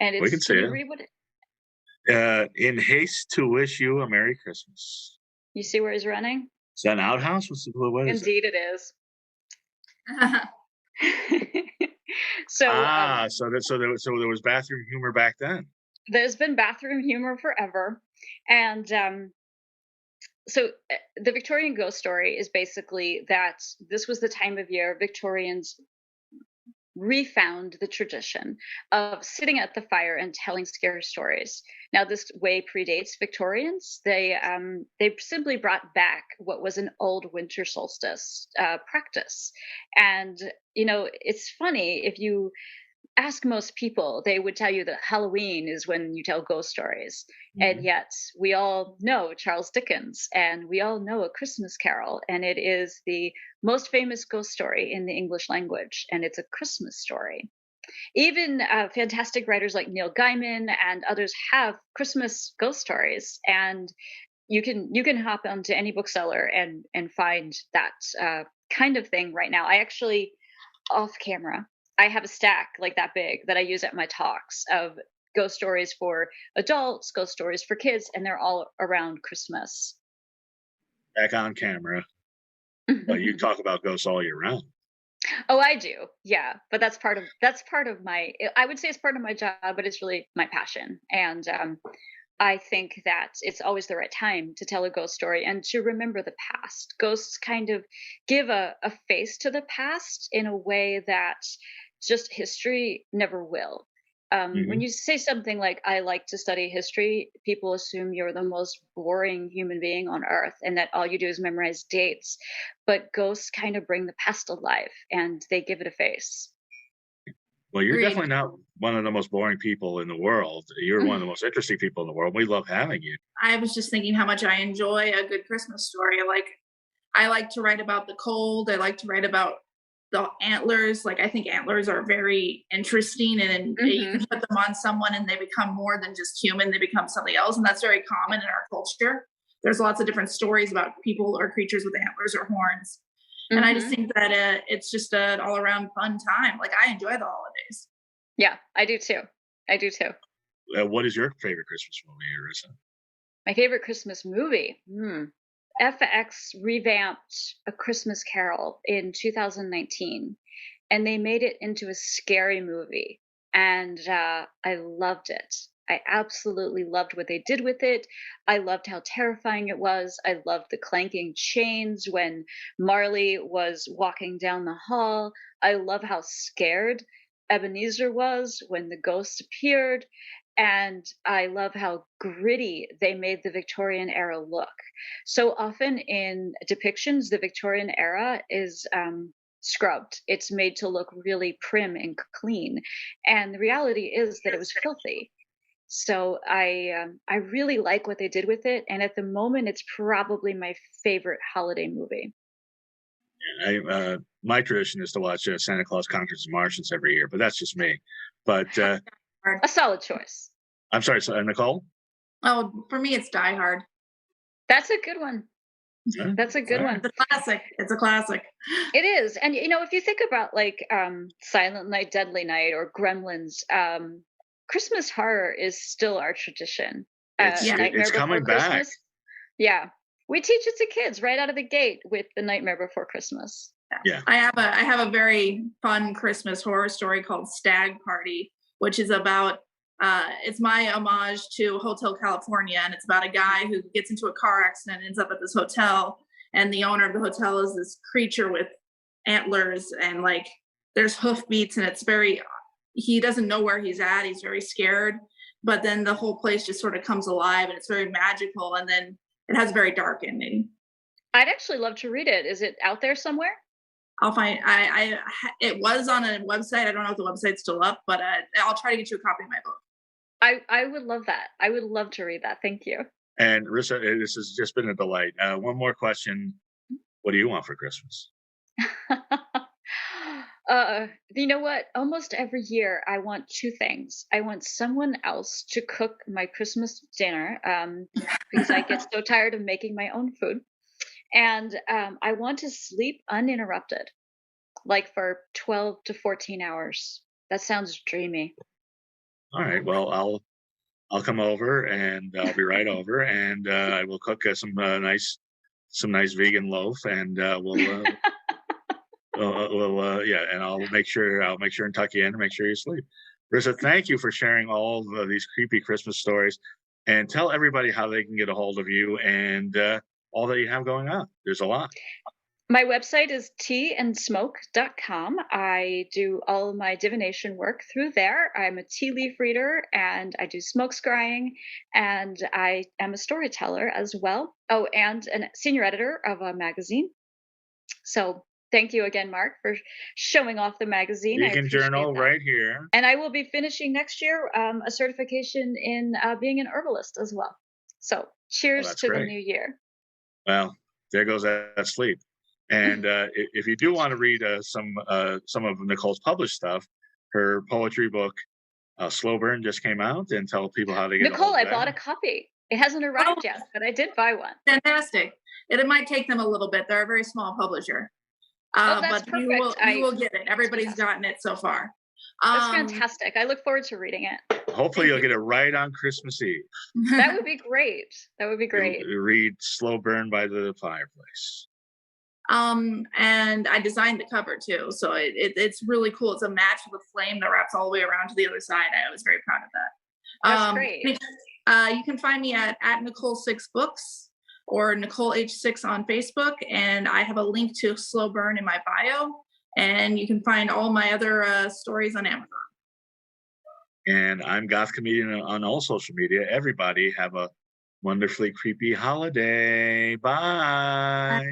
and it's. We can see you it. read what it? In haste to wish you a Merry Christmas. You see where he's running? Is that an outhouse? What is Indeed, it is. So. So there was bathroom humor back then. There's been bathroom humor forever, and so the Victorian ghost story is basically that this was the time of year Victorians refound the tradition of sitting at the fire and telling scary stories. Now, this way predates Victorians. They simply brought back what was an old winter solstice practice. And, you know, it's funny if you ask most people, they would tell you that Halloween is when you tell ghost stories. And Mhm. yet we all know Charles Dickens and we all know A Christmas Carol. And it is the most famous ghost story in the English language. And it's a Christmas story. Even fantastic writers like Neil Gaiman and others have Christmas ghost stories. And you can hop onto any bookseller and find that kind of thing right now. I actually, off camera, I have a stack like that big that I use at my talks of ghost stories for adults, ghost stories for kids, and they're all around Christmas. Back on camera. Well, you talk about ghosts all year round. Oh, I do. Yeah, but that's part of my, I would say it's part of my job, but it's really my passion. And I think that it's always the right time to tell a ghost story and to remember the past. Ghosts kind of give a face to the past in a way that just history never will. When Mhm. you say something like, I like to study history, people assume you're the most boring human being on earth and that all you do is memorize dates. But ghosts kind of bring the past alive and they give it a face. Well, you're Agreed. definitely not one of the most boring people in the world. You're one of the most interesting people in the world. We love having you. I was just thinking how much I enjoy a good Christmas story. I like to write about the cold. I like to write about the antlers. Like I think antlers are very interesting, and you Hmm. can put them on someone, and they become more than just human. They become something else, and that's very common in our culture. There's lots of different stories about people or creatures with antlers or horns, and I just Hmm. think that it's just an all around fun time. Like I enjoy the holidays. Yeah, I do too. I do too. What is your favorite Christmas movie, Arissa? My favorite Christmas movie. FX revamped A Christmas Carol in 2019, and they made it into a scary movie. And I loved it. I absolutely loved what they did with it. I loved how terrifying it was. I loved the clanking chains when Marley was walking down the hall. I love how scared Ebenezer was when the ghost appeared. And I love how gritty they made the Victorian era look. So often in depictions, the Victorian era is scrubbed. It's made to look really prim and clean. And the reality is that it was filthy. So I really like what they did with it. And at the moment, it's probably my favorite holiday movie. My tradition is to watch Santa Claus Conquers the Martians every year, but that's just me. But Hard. A solid choice. I'm sorry, so, Nicole? Oh, for me, it's Die Hard. That's a good one. Yeah, That's a good all right. one. It's a classic. It's a classic. It is. And if you think about like Silent Night, Deadly Night or Gremlins, Christmas horror is still our tradition. It's Yeah. Nightmare it's Before coming back. Christmas. Yeah. We teach it to kids right out of the gate with the Nightmare Before Christmas. Yeah. I have a very fun Christmas horror story called Stag Party, which is about it's my homage to Hotel California, and it's about a guy who gets into a car accident and ends up at this hotel, and the owner of the hotel is this creature with antlers and like there's hoofbeats, and it's very he doesn't know where he's at. He's very scared, but then the whole place just sort of comes alive, and it's very magical, and then it has a very dark ending. I'd actually love to read it. Is it out there somewhere? I'll find. It was on a website. I don't know if the website's still up, but I'll try to get you a copy of my book. I would love that. I would love to read that. Thank you. And Rissa, this has just been a delight. One more question. What do you want for Christmas? You know what? Almost every year, I want two things. I want someone else to cook my Christmas dinner because I get so tired of making my own food. And I want to sleep uninterrupted, like for 12 to 14 hours. That sounds dreamy. All right. Well, I'll come over and I'll be right over, and I will cook some nice vegan loaf, and we'll yeah, and I'll make sure and tuck you in and make sure you sleep. Rissa, thank you for sharing all of these creepy Christmas stories, and tell everybody how they can get a hold of you and all that you have going on. There's a lot. My website is teaandsmoke.com. I do all my divination work through there. I'm a tea leaf reader and I do smoke scrying, and I am a storyteller as well. Oh, and a senior editor of a magazine. So Thank you again, Mark, for showing off the magazine. I Vegan appreciate Journal that. right here. And I will be finishing next year a certification in being an herbalist as well. So cheers that's to the great. new year. Well, there goes that sleep. And if you do want to read some of Nicole's published stuff, her poetry book, Slow Burn, just came out, and tell people how to get Nicole, I that. bought a copy. It hasn't arrived yet, but I did buy one. Fantastic. It might take them a little bit. They're a very small publisher. That's but perfect. You will get it. Everybody's gotten it so far. That's fantastic. I look forward to reading it. Hopefully you'll get it right on Christmas Eve. That would be great. That would be great. You'll read Slow Burn by the fireplace. And I designed the cover too. So it's really cool. It's a match with a flame that wraps all the way around to the other side. I was very proud of that. That's great. You can find me at Nicole6Books or Nicole H6 on Facebook. And I have a link to Slow Burn in my bio. And you can find all my other stories on Amazon. And I'm Goth Comedian on all social media. Everybody have a wonderfully creepy holiday. Bye.